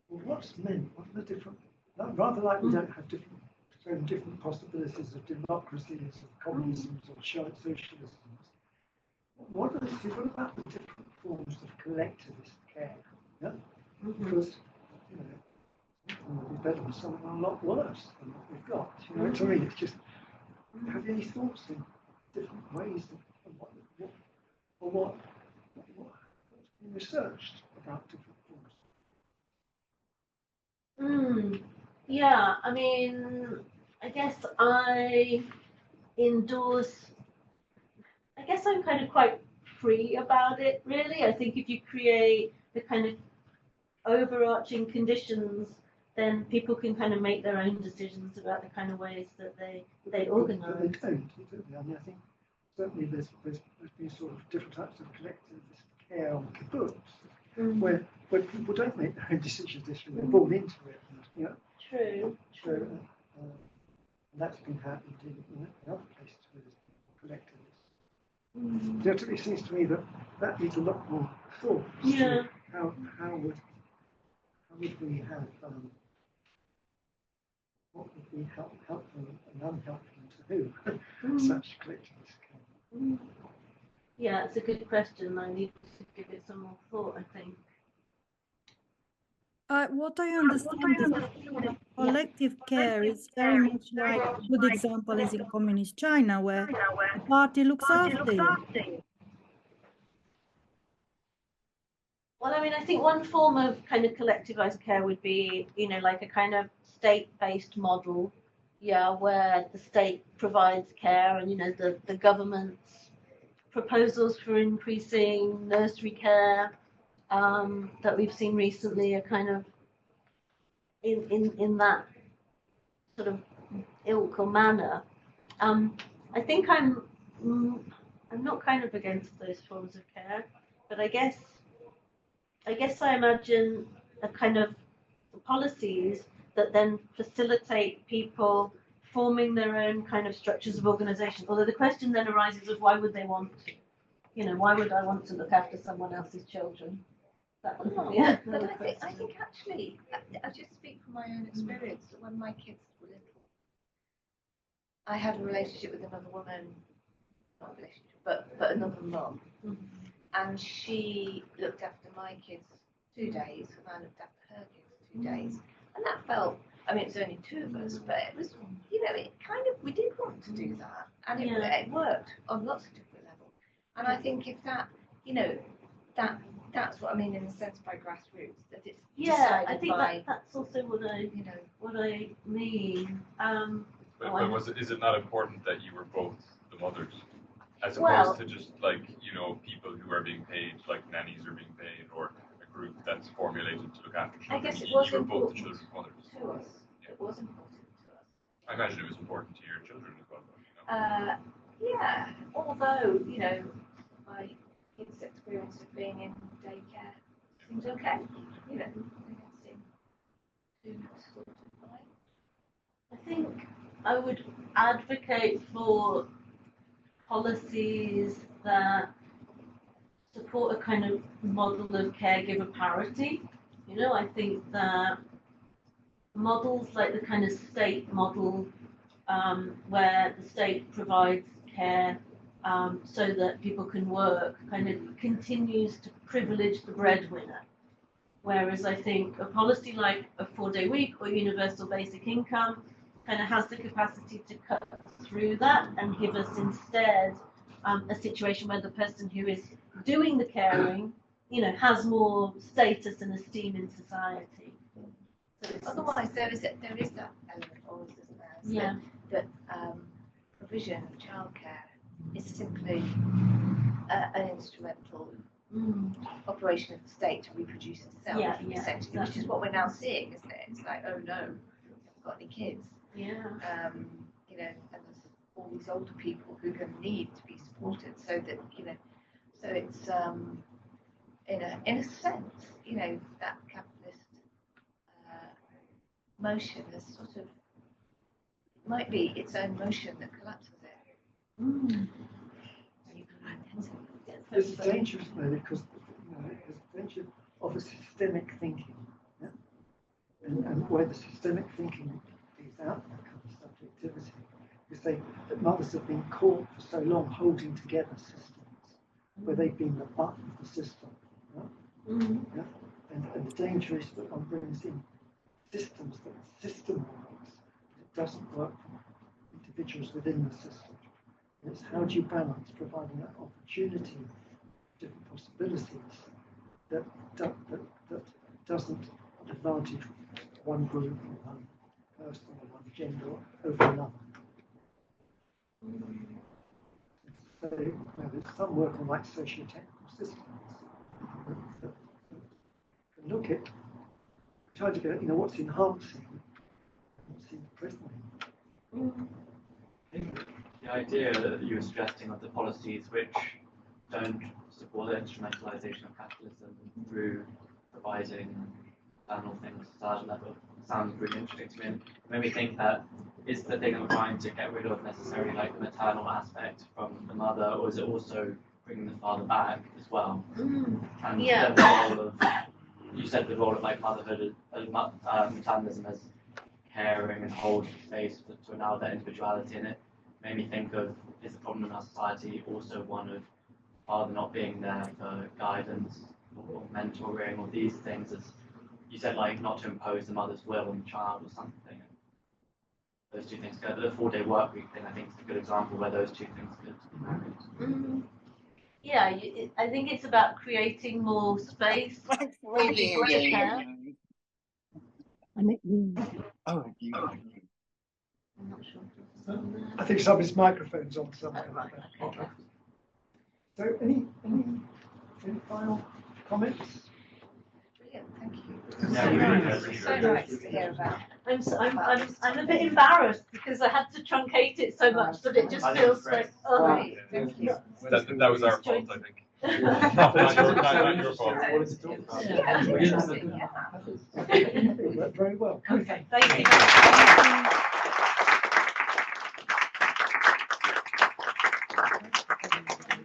[SPEAKER 1] What's meant? What are the different? Rather like we don't have different possibilities of democracies, of communisms, or socialisms. What about the different forms of collectivist care? Yeah? Because it would be better than something a lot worse than what we've got. You know, it's, I mean, it's just. Have you any thoughts in different ways of what's been researched about different forms?
[SPEAKER 2] Yeah, I mean, I guess I endorse. I guess I'm kind of quite free about it, really. I think if you create the kind of overarching conditions, then people can kind of make their own decisions about the kind of ways that they organise.
[SPEAKER 1] But they don't. I mean, I think certainly there's been sort of different types of collectivist care on kibbutz, where people don't make their own decisions. They're born into it. And,
[SPEAKER 2] True.
[SPEAKER 1] So, and that's been happening in other places where there's collectivists. It seems to me that needs a lot more thought.
[SPEAKER 2] Yeah.
[SPEAKER 1] How would we have what would be helpful and unhelpful to who such collectivist care?
[SPEAKER 2] Yeah, it's a good question. I need to give it some more thought, I think.
[SPEAKER 7] What I understand is that collective care is very much like a good example is in communist China, where the party looks after you.
[SPEAKER 2] Well, I mean, I think one form of kind of collectivized care would be, like a kind of state-based model, where the state provides care and, the government's proposals for increasing nursery care that we've seen recently are kind of in that sort of ilk or manner. I think I'm not kind of against those forms of care, but I guess I imagine a kind of policies that then facilitate people forming their own kind of structures of organisation. Although the question then arises of why would they want to? Why would I want to look after someone else's children? That would be
[SPEAKER 5] But I think actually, I just speak from my own experience, that when my kids were little, I had a relationship with another woman, not a relationship, but another mum. And she looked after my kids 2 days, and I looked after her kids 2 days. And that felt, I mean, it's only 2 of us, but it was, it kind of, we did want to do that. And it worked on lots of different levels. And I think if that, that's what I mean in the sense by grassroots, that it's decided
[SPEAKER 2] I think
[SPEAKER 5] by,
[SPEAKER 2] that's also what I mean.
[SPEAKER 6] But is it not important that you were both the mothers, as opposed to just like people who are being paid, like nannies are being paid, or a group that's formulated to look after children?
[SPEAKER 5] I guess it was
[SPEAKER 6] you were both the
[SPEAKER 5] important
[SPEAKER 6] children's mothers.
[SPEAKER 5] to us. It was important to us.
[SPEAKER 6] I imagine it was important to your children as well.
[SPEAKER 5] Yeah, although, kids' experience of being in daycare seems okay. You know, they don't seem too sort of right.
[SPEAKER 2] I think I would advocate for policies that support a kind of model of caregiver parity. You know, I think that models like the kind of state model where the state provides care so that people can work kind of continues to privilege the breadwinner. Whereas I think a policy like a 4-day week or universal basic income kind of has the capacity to cut through that and give us instead a situation where the person who is doing the caring, you know, has more status and esteem in society. So
[SPEAKER 5] Otherwise, there is that element always, isn't there? So
[SPEAKER 2] yeah.
[SPEAKER 5] That provision of childcare is simply an instrumental operation of the state to reproduce itself, essentially, which is what we're now seeing, isn't it? It's like, oh no, we haven't got any kids.
[SPEAKER 2] Yeah.
[SPEAKER 5] You know, and there's all these older people who are going to need to be supported, so that, you know, so it's in a sense, you know, that capitalist motion is sort of might be its own motion that collapses it.
[SPEAKER 1] It's dangerous though, because there's danger of a systemic thinking, yeah? and where the systemic thinking is out that kind of subjectivity, is that mothers have been caught for so long holding together systems where they've been the butt of the system. Yeah? Yeah? And the danger is that one brings in systems that the system works, but it doesn't work for individuals within the system. It's how do you balance providing that opportunity, different possibilities that doesn't advantage one group or one person or one gender over another. So there's some work on like socio-technical systems that can look at, try to get, you know, what's enhancing, what's imprisoning.
[SPEAKER 4] The idea that you were suggesting of the policies which don't support the instrumentalization of capitalism through providing external things at societal level sounds really interesting to me. And made me think that is the thing I'm trying to get rid of necessarily like the maternal aspect from the mother, or is it also bringing the father back as well? And the role of, you said the role of like motherhood, maternalism as caring and holding space to allow that individuality in it. Made me think of, is the problem in our society also one of father not being there for guidance or mentoring or these things, as you said, like not to impose the mother's will on the child or something. Those two things together. The 4-day work week thing, I think, is a good example where those two things could be married.
[SPEAKER 2] Yeah, I think it's about creating more space for people to care. I'm not sure.
[SPEAKER 1] I think somebody's microphone's on somewhere.
[SPEAKER 2] Oh, right, okay.
[SPEAKER 1] So any final comments?
[SPEAKER 5] Brilliant, thank you.
[SPEAKER 4] Yeah,
[SPEAKER 5] So nice to hear about.
[SPEAKER 2] I'm a bit embarrassed because I had to truncate it so much that it just feels like, oh.
[SPEAKER 5] Right, thank you.
[SPEAKER 6] That was our fault, I think.
[SPEAKER 1] Not your fault. It worked very well.
[SPEAKER 2] Okay, thank you.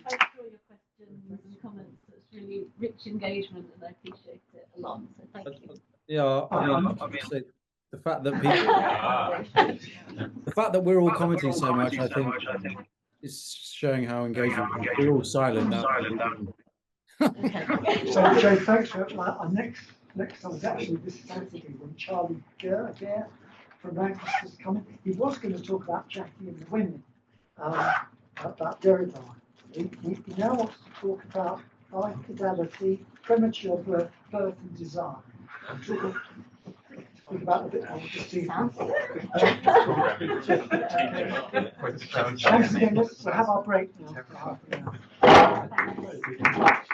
[SPEAKER 2] Thanks for all your questions and comments. It's really rich engagement, and I appreciate it a lot. So thank you.
[SPEAKER 3] Yeah, I mean, obviously, the fact that the fact that we're all commenting so much, I think, is showing how engaged we're all silent now.
[SPEAKER 2] Okay.
[SPEAKER 1] So Joe, thanks for our next time is actually this Saturday when Charlie Gare from Lancaster's coming. He was going to talk about Jackie and the women, about Derrida. He now wants to talk about life fidelity, premature birth and desire. Talk about a bit more this evening. Thanks again. We'll have our break now for half an hour.